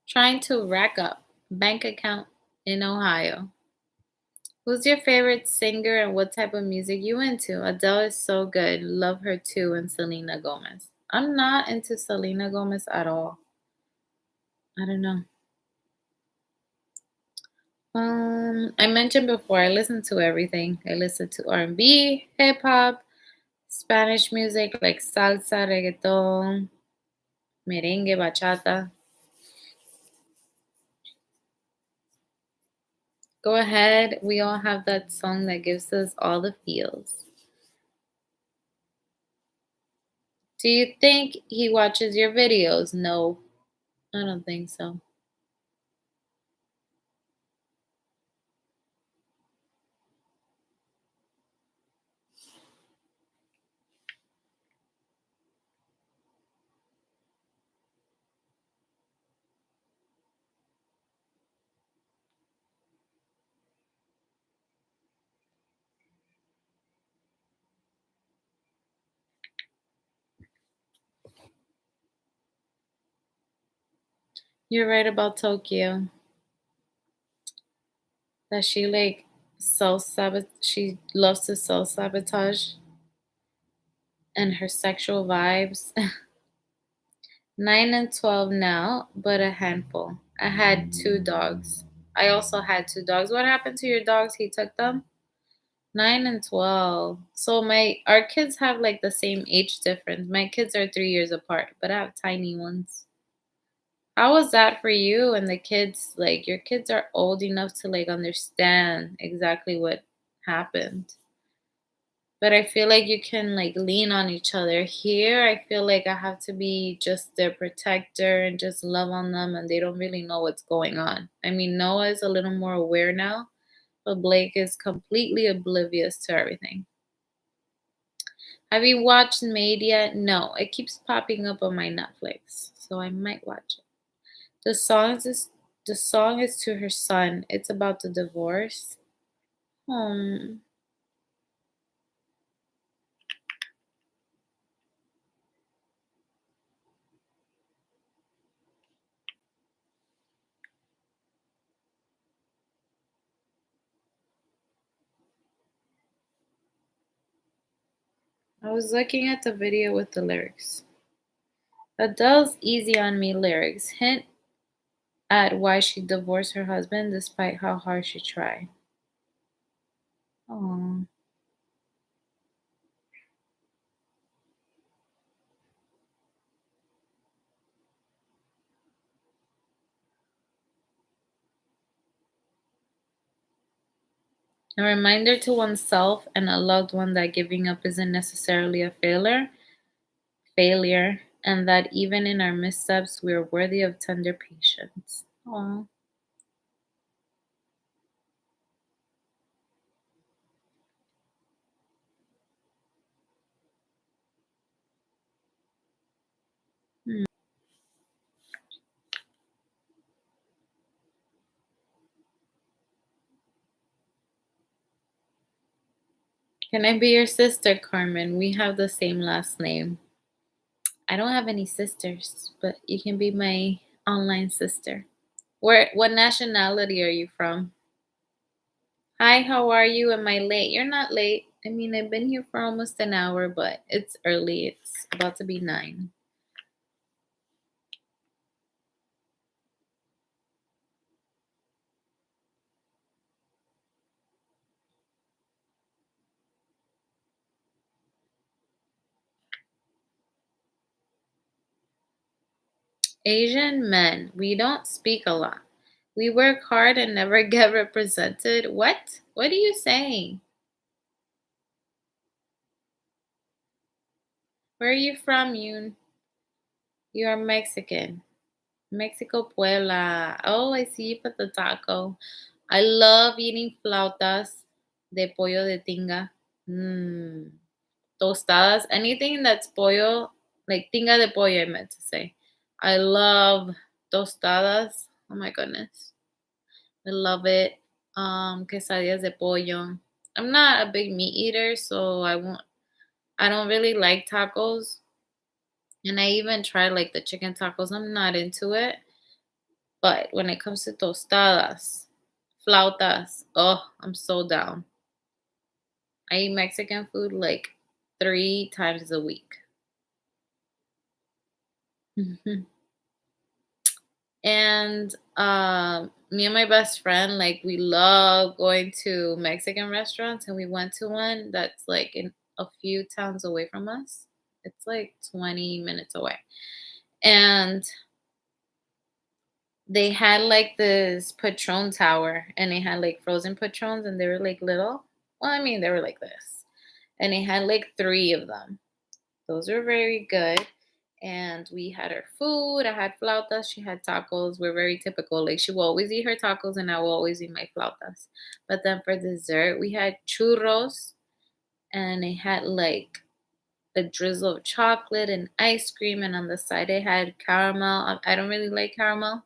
Trying to rack up bank account in Ohio. Who's your favorite singer and what type of music you into? Adele is so good. Love her too, and Selena Gomez. I'm not into Selena Gomez at all. I don't know. I mentioned before I listen to everything. I listen to R&B, hip hop, Spanish music like salsa, reggaeton, merengue, bachata. Go ahead. We all have that song that gives us all the feels. Do you think he watches your videos? No, I don't think so. You're right about Tokyo. That she like self sabotage. She loves to self sabotage and her sexual vibes. 9 and 12 now, but a handful. I had two dogs. I also had two dogs. What happened to your dogs? He took them? 9 and 12. So my our kids have like the same age difference. My kids are 3 years apart, but I have tiny ones. How was that for you and the kids? Like your kids are old enough to like understand exactly what happened. But I feel like you can like lean on each other. Here, I feel like I have to be just their protector and just love on them, and they don't really know what's going on. I mean, Noah is a little more aware now, but Blake is completely oblivious to everything. Have you watched Made yet? No, it keeps popping up on my Netflix, so I might watch it. The song is to her son. It's about the divorce. Hmm. I was looking at the video with the lyrics. Adele's Easy on Me lyrics hint at why she divorced her husband despite how hard she tried. Oh. A reminder to oneself and a loved one that giving up isn't necessarily a failure, and that even in our missteps we are worthy of tender patience. Oh. Can I be your sister, Carmen? We have the same last name. I don't have any sisters, but you can be my online sister. What nationality are you from? Hi, how are you? Am I late? You're not late. I mean, I've been here for almost an hour, but it's early. It's about to be 9. Asian men, we don't speak a lot. We work hard and never get represented. What? What are you saying? Where are you from, Yoon? You are Mexican. Mexico, Puebla. Oh, I see you put the taco. I love eating flautas de pollo de tinga. Mmm. Tostadas, anything that's pollo, like tinga de pollo, I meant to say. I love tostadas. Oh my goodness. I love it. Quesadillas de pollo. I'm not a big meat eater, so I don't really like tacos. And I even tried like the chicken tacos. I'm not into it. But when it comes to tostadas, flautas, oh, I'm so down. I eat Mexican food like 3 times a week. And me and my best friend, like we love going to Mexican restaurants, and we went to one that's like in a few towns away from us. It's like 20 minutes away. And they had like this Patron tower, and they had like frozen Patrons, and they were like little. Well, I mean, they were like this. And they had like 3 of them. Those were very good. And we had our food. I had flautas. She had tacos. We're very typical. Like she will always eat her tacos, and I will always eat my flautas. But then for dessert, we had churros, and it had like a drizzle of chocolate and ice cream. And on the side, it had caramel. I don't really like caramel,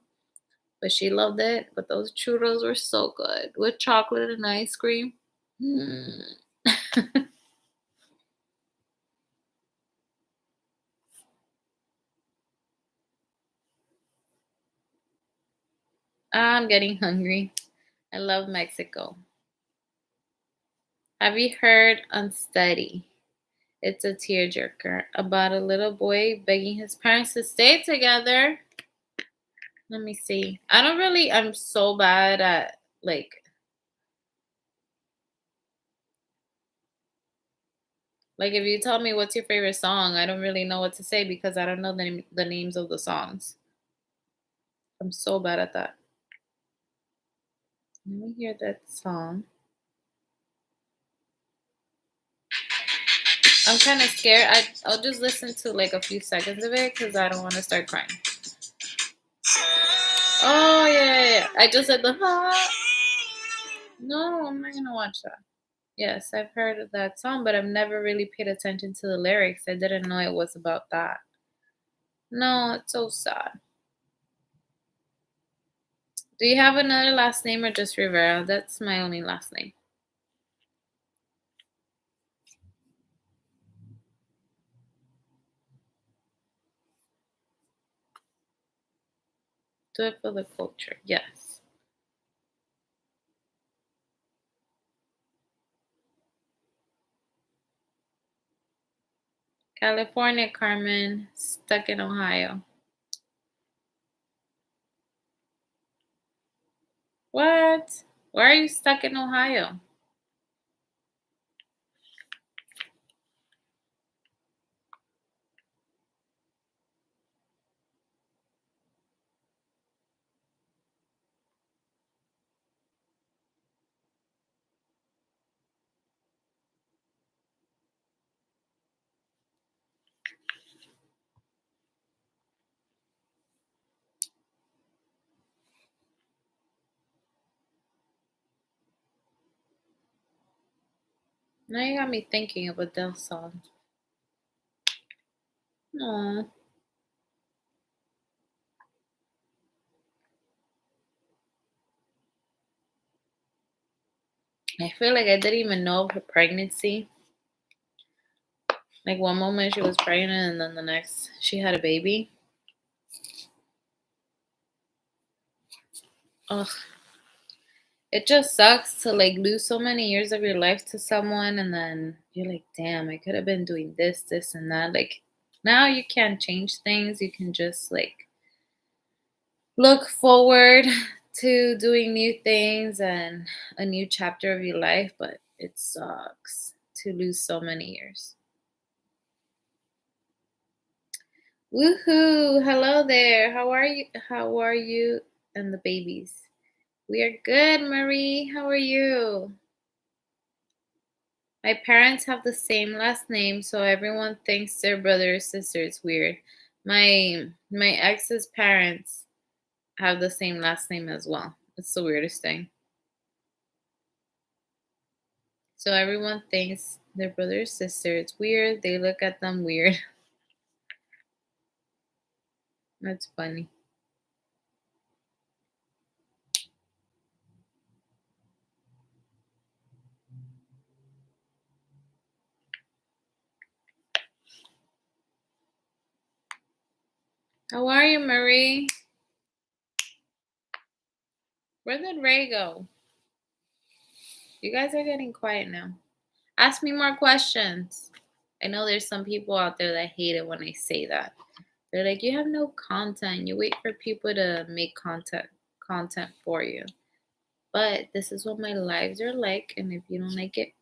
but she loved it. But those churros were so good with chocolate and ice cream. Mm. I'm getting hungry. I love Mexico. Have you heard Unsteady? It's a tearjerker about a little boy begging his parents to stay together. Let me see. I'm so bad at like if you tell me what's your favorite song, I don't really know what to say because I don't know the names of the songs. I'm so bad at that. Let me hear that song. I'm kind of scared. I'll just listen to like a few seconds of it because I don't want to start crying. Oh yeah. I just said the No, I'm not gonna watch that. Yes, I've heard of that song, but I've never really paid attention to the lyrics. I didn't know it was about that. No, it's so sad. Do you have another last name or just Rivera? That's my only last name. Do it for the culture. Yes. California, Carmen, stuck in Ohio. What? Why are you stuck in Ohio? Now you got me thinking of Adele song. Aw. I feel like I didn't even know of her pregnancy. Like one moment she was pregnant and then the next she had a baby. Ugh. It just sucks to like lose so many years of your life to someone and then you're like, damn, I could have been doing this, this and that. Like now you can't change things. You can just like look forward to doing new things and a new chapter of your life, but it sucks to lose so many years. Woohoo! Hello there. How are you? How are you and the babies? We are good, Marie. How are you? My parents have the same last name, so everyone thinks they're brother or sister. It's weird. My ex's parents have the same last name as well. It's the weirdest thing. So everyone thinks they're brother or sister. It's weird. They look at them weird. That's funny. How are you, Marie? Where did Ray go? You guys are getting quiet now. Ask me more questions. I know there's some people out there that hate it when I say that. They're like, you have no content. You wait for people to make content for you. But this is what my lives are like, and if you don't like it,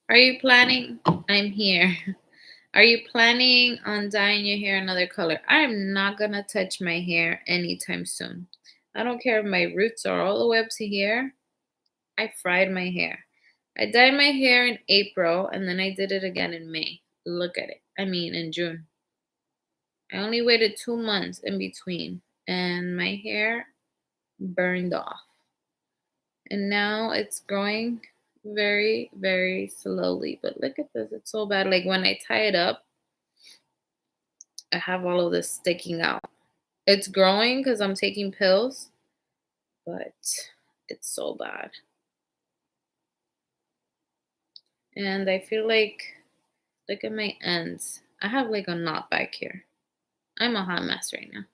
are you planning? I'm here. Are you planning on dyeing your hair another color? I am not gonna touch my hair anytime soon. I don't care if my roots are all the way up to here. I fried my hair. I dyed my hair in April and then I did it again in May. Look at it. I mean, in June. I only waited 2 months in between and my hair burned off. And now it's growing very, very slowly. But look at this. It's so bad. Like when I tie it up, I have all of this sticking out. It's growing because I'm taking pills, but it's so bad. And I feel like, look at my ends. I have like a knot back here. I'm a hot mess right now.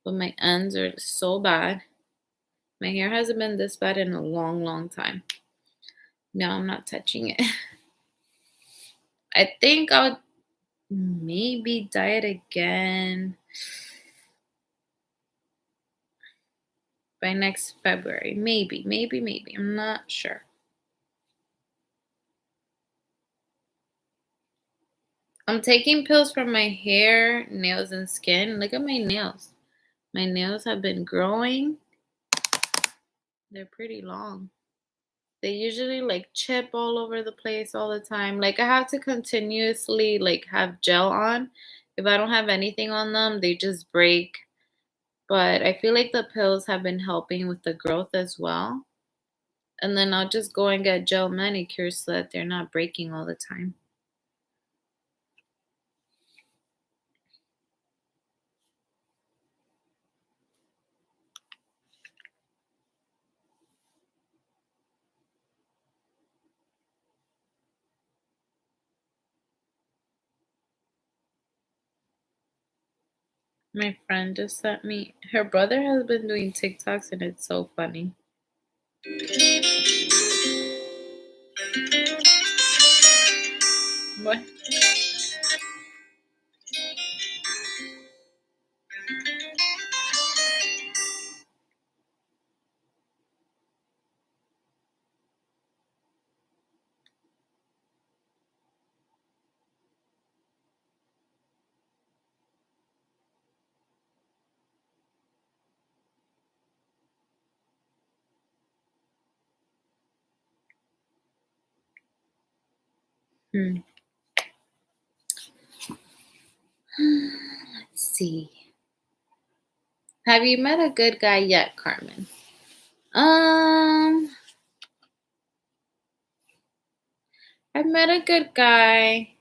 But my ends are so bad. My hair hasn't been this bad in a long, long time. No, I'm not touching it. I think I'll maybe dye it again by next February. Maybe, maybe, maybe. I'm not sure. I'm taking pills for my hair, nails, and skin. Look at my nails. My nails have been growing. They're pretty long. They usually like chip all over the place all the time. Like I have to continuously like have gel on. If I don't have anything on them, they just break. But I feel like the pills have been helping with the growth as well. And then I'll just go and get gel manicures so that they're not breaking all the time. My friend just sent me, her brother has been doing TikToks and it's so funny. What? Hmm. Let's see. Have you met a good guy yet, Carmen? Um, I've met a good guy.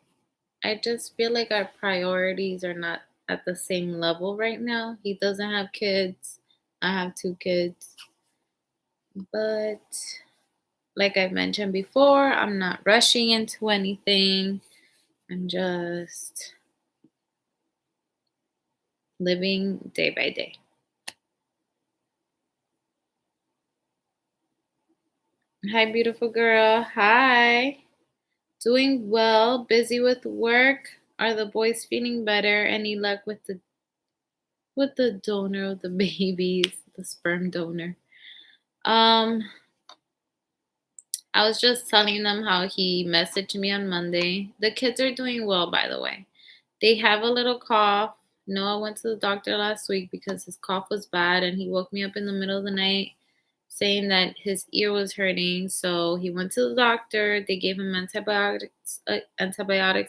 I just feel like our priorities are not at the same level right now. He doesn't have kids. I have two kids. But like I've mentioned before, I'm not rushing into anything. I'm just living day by day. Hi, beautiful girl. Hi. Doing well. Busy with work. Are the boys feeling better? Any luck with the donor of the babies, the sperm donor? Um, I was just telling them how he messaged me on Monday. The kids are doing well, by the way. They have a little cough. Noah went to the doctor last week because his cough was bad, and he woke me up in the middle of the night saying that his ear was hurting. So he went to the doctor. They gave him antibiotics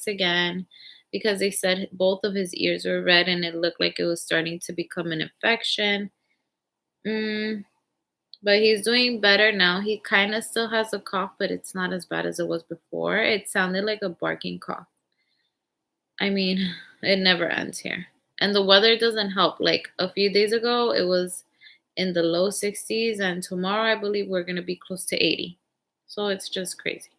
again because they said both of his ears were red and it looked like it was starting to become an infection. Mm, but he's doing better now. He kind of still has a cough, but it's not as bad as it was before. It sounded like a barking cough. I mean, it never ends here. And the weather doesn't help. Like a few days ago, it was in the low 60s, and tomorrow I believe we're going to be close to 80. So it's just crazy.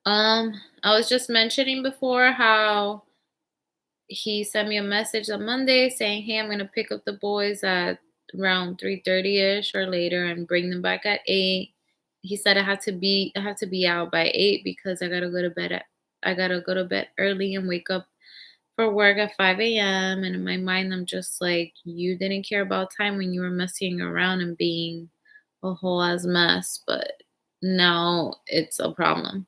I was just mentioning before how he sent me a message on Monday saying, "Hey, I'm going to pick up the boys at around 3:30ish or later and bring them back at 8." He said I have to be out by 8 because I got to go to bed early and wake up for work at 5 a.m. And in my mind, I'm just like, you didn't care about time when you were messing around and being a whole ass mess, but now it's a problem.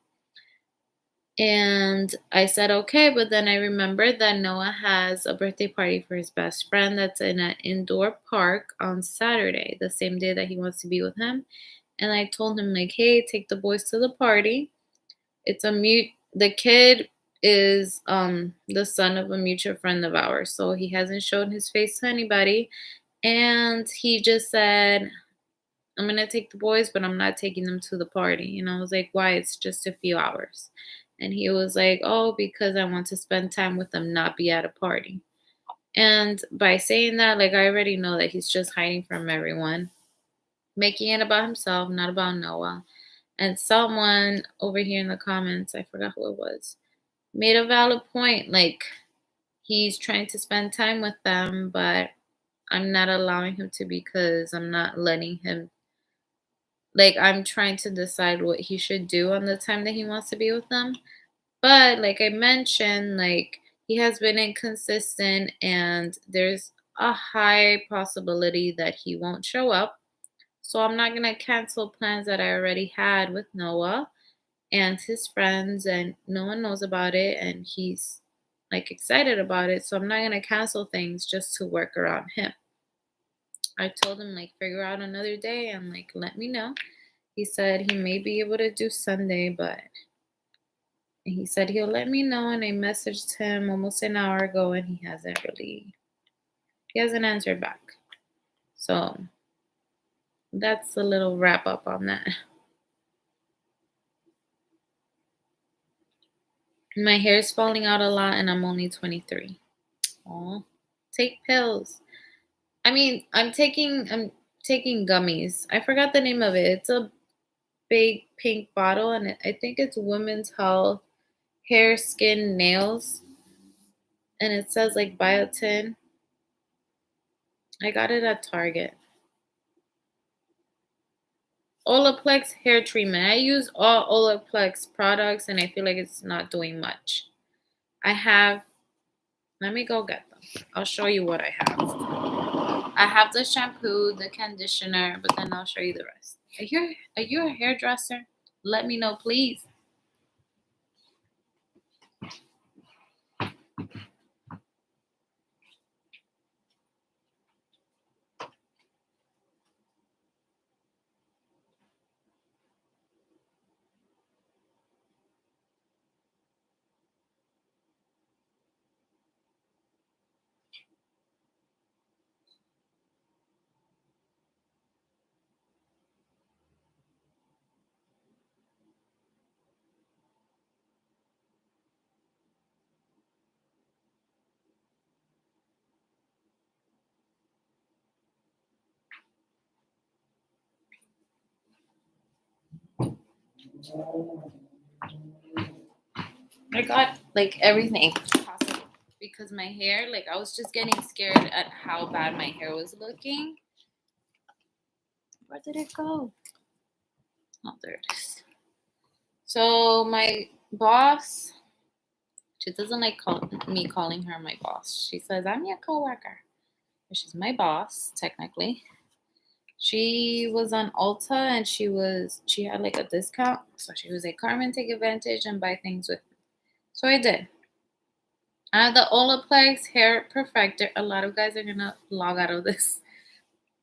And I said, okay, but then I remembered that Noah has a birthday party for his best friend that's in an indoor park on Saturday, the same day that he wants to be with him. And I told him, like, hey, take the boys to the party. It's a mute. The kid is the son of a mutual friend of ours, so he hasn't shown his face to anybody. And he just said, "I'm gonna take the boys, but I'm not taking them to the party." And I was like, "Why? It's just a few hours." And he was like, "Oh, because I want to spend time with them, not be at a party." And by saying that, like I already know that he's just hiding from everyone, making it about himself, not about Noah. And someone over here in the comments, I forgot who it was, made a valid point. Like, he's trying to spend time with them, but I'm not allowing him to because I'm not letting him, like, I'm trying to decide what he should do on the time that he wants to be with them. But, like I mentioned, like, he has been inconsistent, and there's a high possibility that he won't show up. So I'm not going to cancel plans that I already had with Noah. and his friends, and no one knows about it, and he's like excited about it. So I'm not gonna cancel things just to work around him. I told him like figure out another day and like let me know. He said he may be able to do Sunday, but he said he'll let me know. And I messaged him almost an hour ago, and he hasn't answered back. So that's a little wrap up on that. My hair's falling out a lot, and I'm only 23. Oh, take pills. I mean, I'm taking gummies. I forgot the name of it. It's a big pink bottle, and I think it's Women's Health Hair, Skin, Nails, and it says like biotin. I got it at Target. Olaplex hair treatment. I use all Olaplex products, and I feel like it's not doing much. I have. Let me go get them. I'll show you what I have. I have the shampoo, the conditioner, but then I'll show you the rest. Are you a hairdresser? Let me know, please. I got like everything possible because my hair, like I was just getting scared at how bad my hair was looking. Where did it go? Oh, there it is. So my boss, she doesn't like me calling her my boss. She says I'm your coworker. But she's my boss technically. She was on Ulta, and she had like a discount. So she was like, Carmen, take advantage and buy things with me. So I did. I have the Olaplex Hair Perfector. A lot of guys are gonna log out of this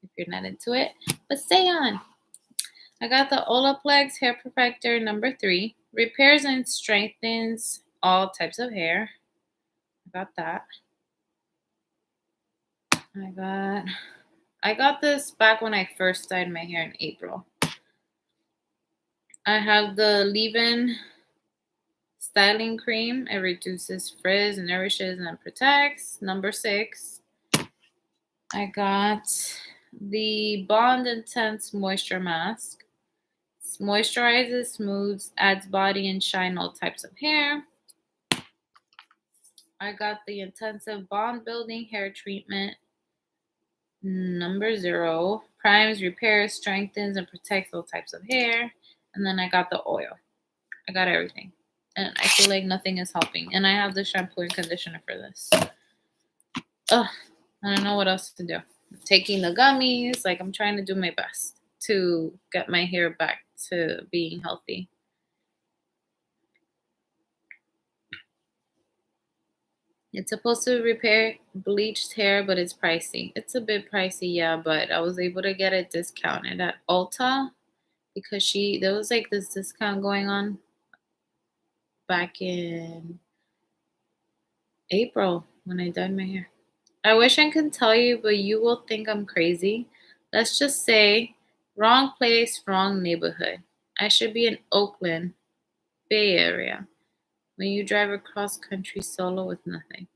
if you're not into it, but stay on. I got the Olaplex Hair Perfector number 3. Repairs and strengthens all types of hair. I got that. I got this back when I first dyed my hair in April. I have the leave-in styling cream. It reduces frizz, nourishes, and protects. Number 6. I got the Bond Intense Moisture Mask. Moisturizes, smooths, adds body and shine all types of hair. I got the Intensive Bond Building Hair Treatment. Number 0. Primes, repairs, strengthens, and protects all types of hair. And then I got the oil. I got everything. And I feel like nothing is helping. And I have the shampoo and conditioner for this. Ugh, I don't know what else to do. I'm taking the gummies. Like, I'm trying to do my best to get my hair back to being healthy. It's supposed to repair bleached hair, but it's pricey. It's a bit pricey, yeah, but I was able to get it discounted at Ulta because there was like this discount going on back in April when I dyed my hair. I wish I could tell you, but you will think I'm crazy. Let's just say wrong place, wrong neighborhood. I should be in Oakland, Bay Area, when you drive across country solo with nothing.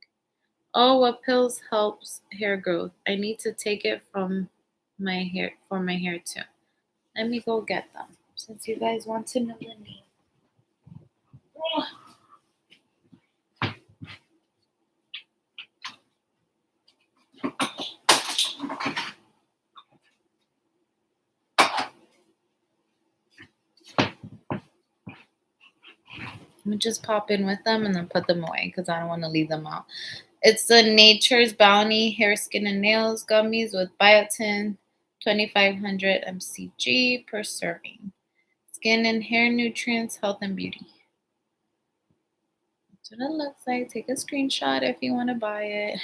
Oh, what pills helps hair growth? I need to take it from my hair for my hair too. Let me go get them since you guys want to know the name. I'm just pop in with them and then put them away because I don't want to leave them out. It's the Nature's Bounty Hair, Skin, and Nails gummies with biotin, 2,500 mcg per serving. It's Skin and hair nutrients, health and beauty. That's what it looks like. Take a screenshot if you want to buy it.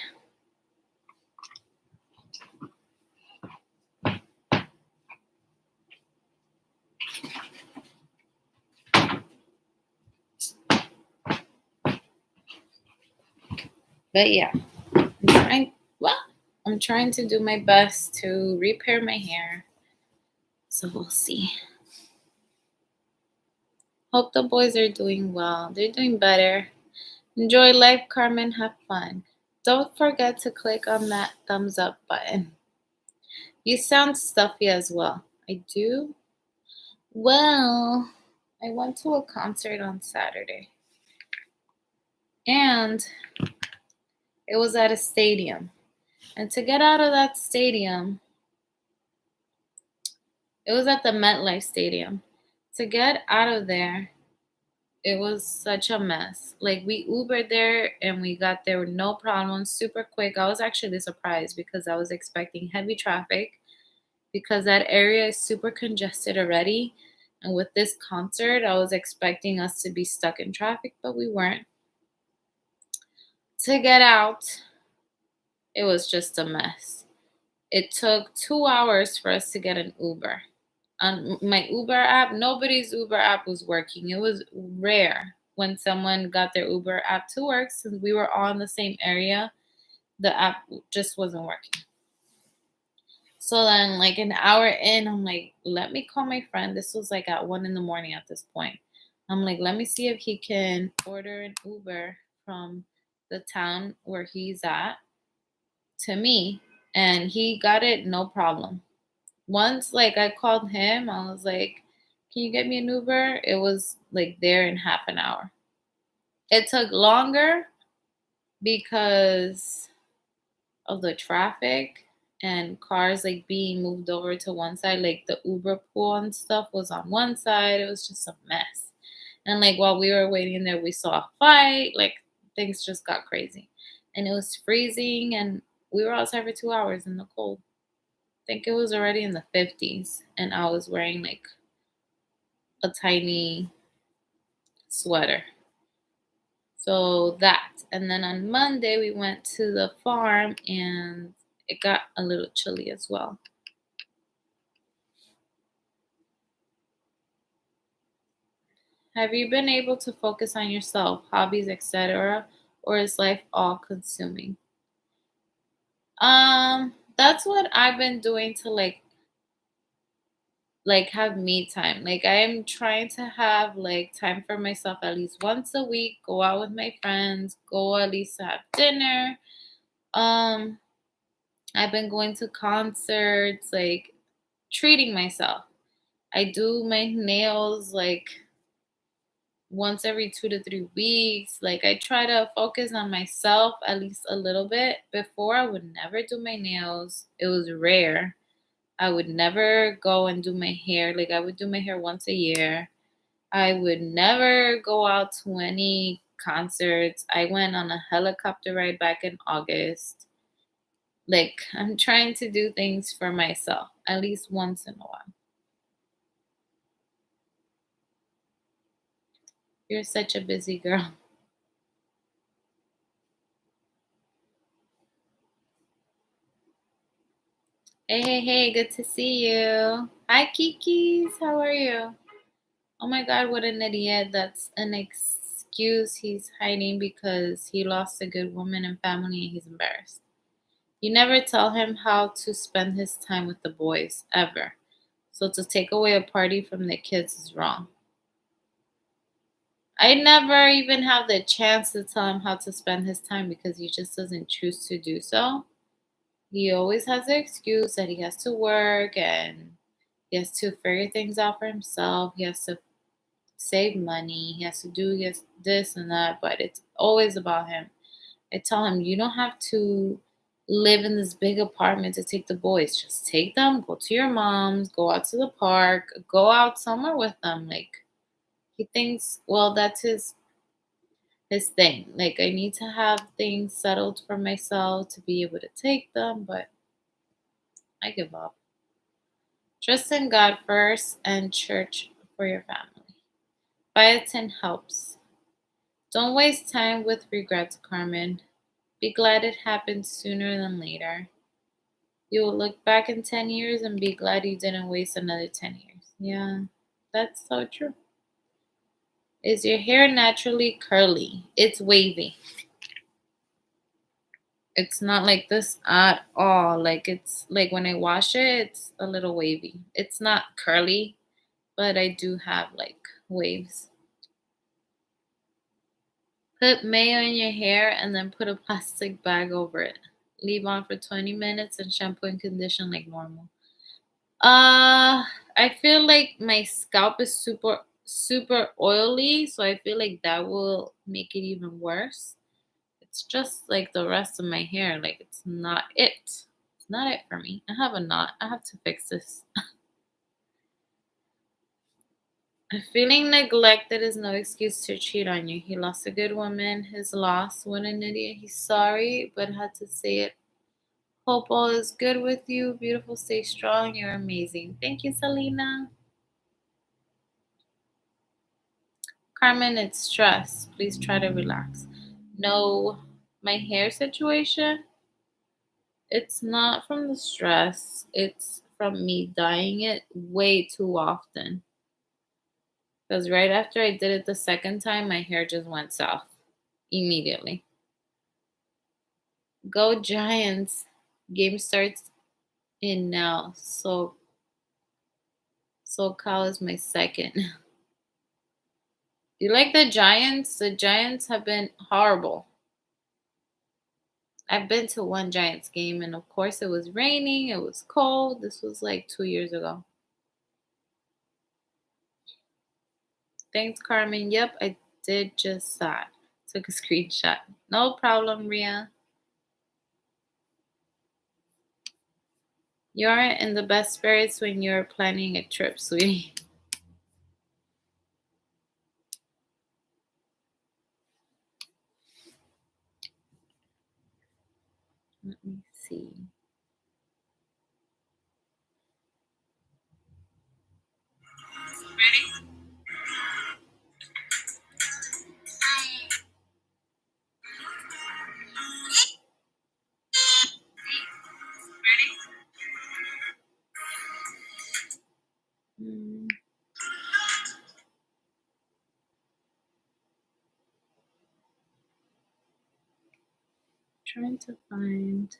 But yeah, I'm trying to do my best to repair my hair. So we'll see. Hope the boys are doing well. They're doing better. Enjoy life, Carmen. Have fun. Don't forget to click on that thumbs up button. You sound stuffy as well. I do? Well, I went to a concert on Saturday. And it was at a stadium. And to get out of that stadium, it was at the MetLife Stadium. To get out of there, it was such a mess. Like we Ubered there and we got there with no problems, super quick. I was actually surprised because I was expecting heavy traffic because that area is super congested already. And with this concert, I was expecting us to be stuck in traffic, but we weren't. To get out, it was just a mess. It took 2 hours for us to get an Uber. On my Uber app, nobody's Uber app was working. It was rare when someone got their Uber app to work since we were all in the same area. The app just wasn't working. So then, like an hour in, I'm like, let me call my friend. This was like at 1 in the morning at this point. I'm like, let me see if he can order an Uber from the town where he's at to me. And he got it, no problem. Once like I called him, I was like, can you get me an Uber? It was like there in half an hour. It took longer because of the traffic and cars like being moved over to one side. Like the Uber pool and stuff was on one side. It was just a mess. And like while we were waiting there, we saw a fight. Like things just got crazy. And it was freezing and we were outside for 2 hours in the cold. I think it was already in the 50s and I was wearing like a tiny sweater. So that. And then on Monday, we went to the farm and it got a little chilly as well. Have you been able to focus on yourself, hobbies, etc., or is life all consuming? That's what I've been doing to like have me time. Like I am trying to have like time for myself at least once a week, go out with my friends, go at least have dinner. Um I've been going to concerts, like treating myself. I do my nails like once every 2 to 3 weeks. Like I try to focus on myself at least a little bit. Before I would never do my nails. It was rare. I would never go and do my hair. Like I would do my hair once a year. I would never go out to any concerts. I went on a helicopter ride back in August. Like I'm trying to do things for myself at least once in a while. You're such a busy girl. Hey, hey, hey, good to see you. Hi, Kikis. How are you? Oh my God, what an idiot. That's an excuse he's hiding because he lost a good woman and family and he's embarrassed. You never tell him how to spend his time with the boys, ever. So to take away a party from the kids is wrong. I never even have the chance to tell him how to spend his time because he just doesn't choose to do so. He always has the excuse that he has to work and he has to figure things out for himself. He has to save money. He has to do this and that, but it's always about him. I tell him, you don't have to live in this big apartment to take the boys. Just take them, go to your mom's, go out to the park, go out somewhere with them. Like he thinks, well, that's his thing. Like I need to have things settled for myself to be able to take them, but I give up. Trust in God first and church for your family. Biotin helps. Don't waste time with regrets, Carmen. Be glad it happened sooner than later. You will look back in 10 years and be glad you didn't waste another 10 years. Yeah, that's so true. Is your hair naturally curly? It's wavy. It's not like this at all. Like it's like when I wash it, it's a little wavy. It's not curly, but I do have like waves. Put mayo in your hair and then put a plastic bag over it. Leave on for 20 minutes and shampoo and condition like normal. I feel like my scalp is super oily, so I feel like that will make it even worse. It's just like the rest of my hair, like it's not it. It's not it for me. I have a knot. I have to fix this. Feeling neglected is no excuse to cheat on you. He lost a good woman. His loss. What an idiot. He's sorry, but had to say it. Hope all is good with you. Beautiful. Stay strong. You're amazing. Thank you, Selena. Carmen, it's stress. Please try to relax. No, my hair situation, it's not from the stress. It's from me dyeing it way too often. Because right after I did it the second time, my hair just went south immediately. Go Giants. Game starts in now. So Cal is my second. You like the Giants? The Giants have been horrible. I've been to one Giants game, and of course, it was raining, it was cold. This was like 2 years ago. Thanks, Carmen. Yep, I did just that. Took a screenshot. No problem, Ria. You aren't in the best spirits when you're planning a trip, sweetie. Let me see. Ready? Ready? Hmm, trying to find.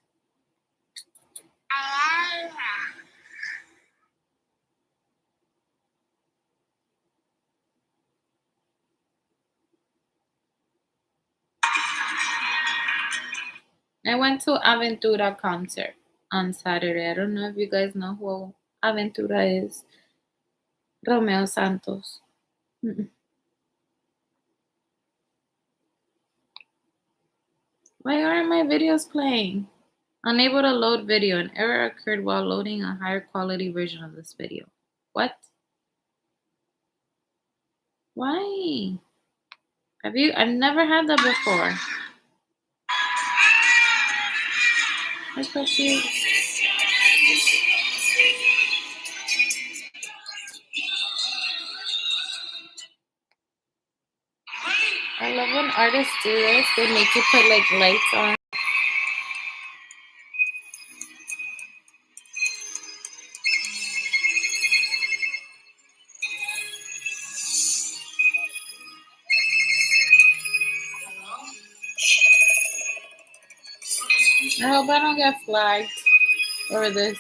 I went to Aventura concert on Saturday. I don't know if you guys know who Aventura is. Romeo Santos. Mm-mm. Why aren't my videos playing? Unable to load video. An error occurred while loading a higher quality version of this video. What? Why? I've never had that before. That's so cute. I love when artists do this. They make you put like lights on. I hope I don't get flagged over this.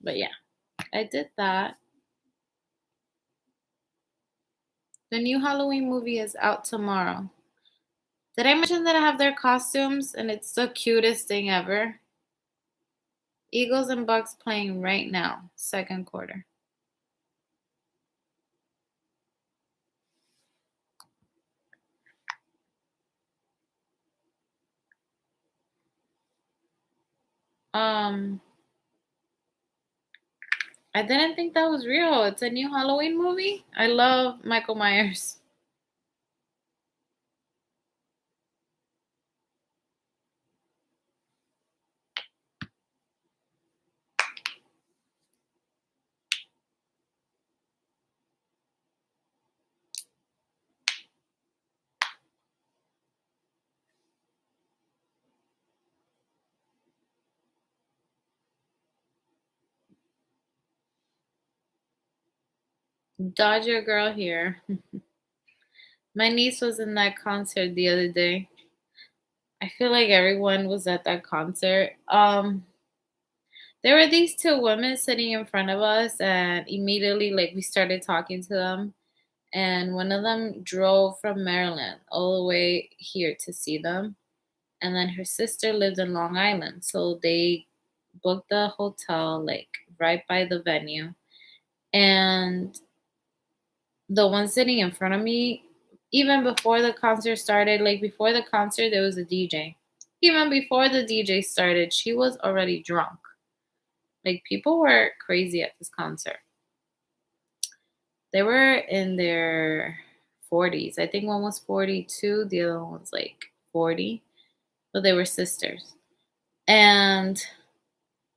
But yeah, I did that. The new Halloween movie is out tomorrow. Did I mention that I have their costumes and it's the cutest thing ever? Eagles and Bucks playing right now, second quarter. I didn't think that was real. It's a new Halloween movie. I love Michael Myers. Dodger girl here. My niece was in that concert the other day. I feel like everyone was at that concert. There were these two women sitting in front of us, and immediately, like, we started talking to them. And one of them drove from Maryland all the way here to see them. And then her sister lived in Long Island. So they booked the hotel, like, right by the venue. And the one sitting in front of me, even before the concert started, like, before the concert, there was a DJ. Even before the DJ started, she was already drunk. Like, people were crazy at this concert. They were in their 40s. I think one was 42, the other one was like 40, but they were sisters. And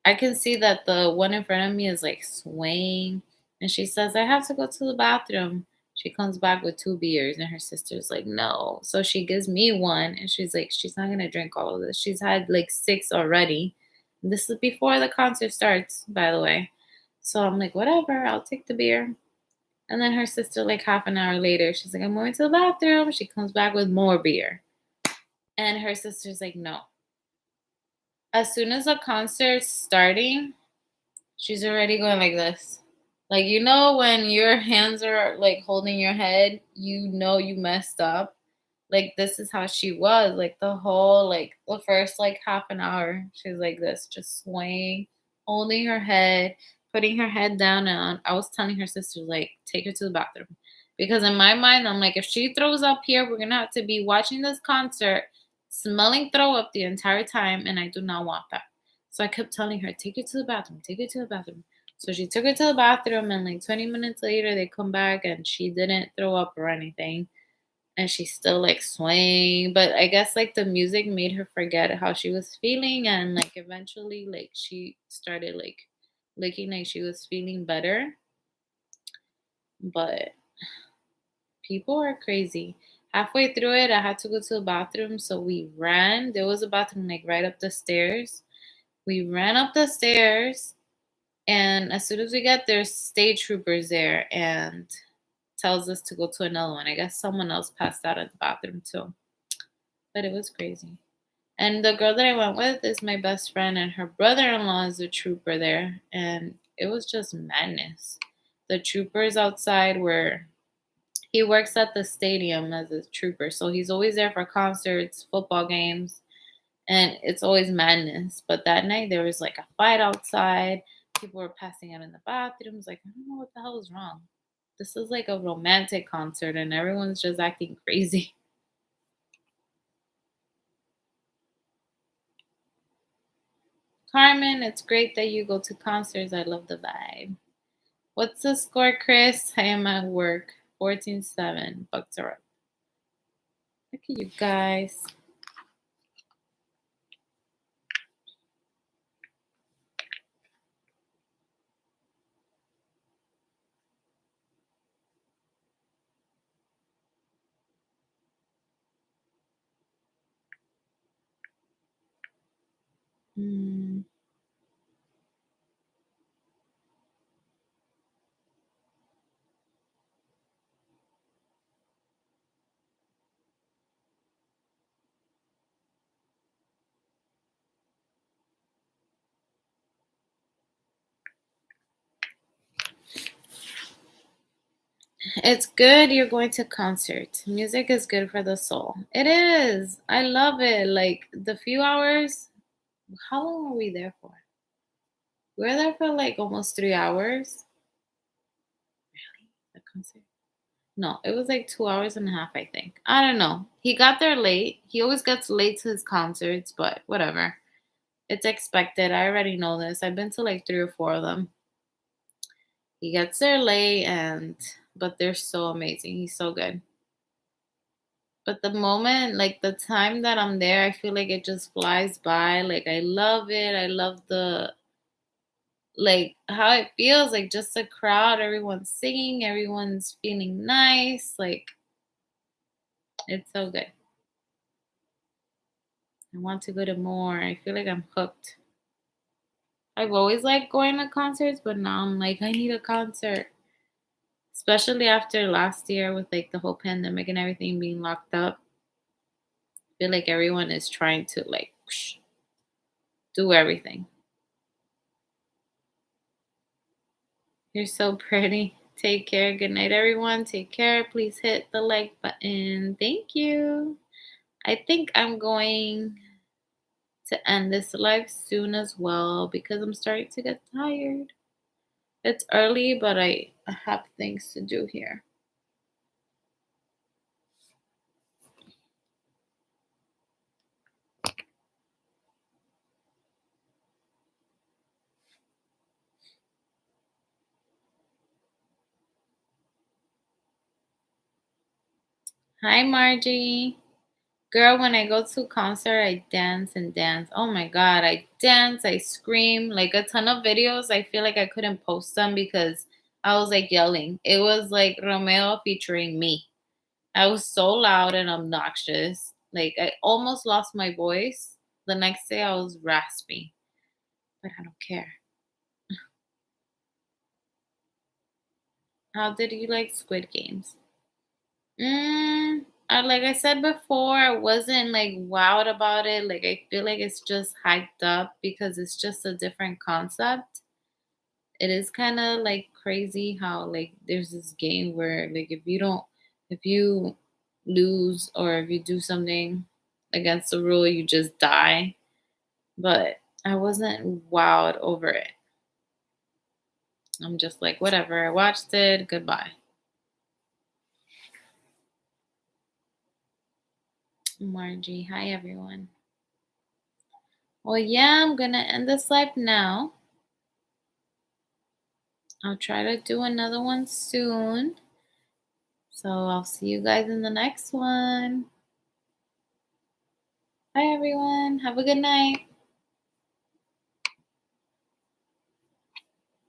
I can see that the one in front of me is like swaying. And she says, I have to go to the bathroom. She comes back with two beers, and her sister's like, no. So she gives me one, and she's like, she's not going to drink all of this. She's had like six already. This is before the concert starts, by the way. So I'm like, whatever, I'll take the beer. And then her sister, like half an hour later, she's like, I'm going to the bathroom. She comes back with more beer. And her sister's like, no. As soon as the concert's starting, she's already going like this. Like, you know, when your hands are like holding your head, you know you messed up. Like, this is how she was. Like, the whole, like, the first, like, half an hour, she's like this, just swaying, holding her head, putting her head down. And I was telling her sister, like, take her to the bathroom. Because in my mind, I'm like, if she throws up here, we're going to have to be watching this concert, smelling throw up the entire time. And I do not want that. So I kept telling her, take her to the bathroom, take her to the bathroom. So she took her to the bathroom, and like 20 minutes later, they come back and she didn't throw up or anything, and she's still like swaying. But I guess like the music made her forget how she was feeling, and like eventually like she started like looking like she was feeling better. But people are crazy. Halfway through it, I had to go to the bathroom, so we ran. There was a bathroom like right up the stairs. We ran up the stairs, and as soon as we got there, stage troopers there and tells us to go to another one. I guess someone else passed out at the bathroom too. But it was crazy. And the girl that I went with is my best friend, and her brother in law is a trooper there. And it was just madness. The troopers outside were, he works at the stadium as a trooper. So he's always there for concerts, football games, and it's always madness. But that night, there was like a fight outside. People were passing out in the bathrooms. Like, I don't know what the hell is wrong. This is like a romantic concert, and everyone's just acting crazy. Carmen, it's great that you go to concerts. I love the vibe. What's the score, Chris? I am at work. 14-7. Bucks are up. Look at you guys. Hmm. It's good you're going to concerts. Music is good for the soul. It is. I love it. Like the few hours. How long were we there for? We were there for like almost 3 hours. Really? The concert? No, it was like 2 hours and a half, I think. I don't know. He got there late. He always gets late to his concerts, but whatever. It's expected. I already know this. I've been to like three or four of them. He gets there late, and but they're so amazing. He's so good. But the moment, like the time that I'm there, I feel like it just flies by. Like I love it. I love the like how it feels, like just the crowd, everyone's singing, everyone's feeling nice. Like it's so good. I want to go to more. I feel like I'm hooked. I've always liked going to concerts, but now I'm like, I need a concert. especially after last year with like the whole pandemic and everything being locked up. I feel like everyone is trying to like do everything. You're so pretty. Take care. Good night, everyone. Take care. Please hit the like button. Thank you. I think I'm going to end this live soon as well because I'm starting to get tired. It's early, but I have things to do here. Hi, Margie. Girl, when I go to concert, I dance and dance. Oh my god, I dance, I scream, like a ton of videos. I feel like I couldn't post them because I was like yelling. It was like Romeo featuring me. I was so loud and obnoxious. Like I almost lost my voice. The next day I was raspy, but I don't care. How did you like Squid Games? Like I said before, I wasn't like wowed about it. Like I feel like it's just hyped up because it's just a different concept. It is kind of like crazy how like there's this game where like if you lose or if you do something against the rule, you just die. But I wasn't wowed over it. I'm just like whatever. I watched it. Goodbye. Margie, hi everyone. Well, yeah, I'm gonna end this live now. I'll try to do another one soon. So I'll see you guys in the next one. Bye, everyone. Have a good night.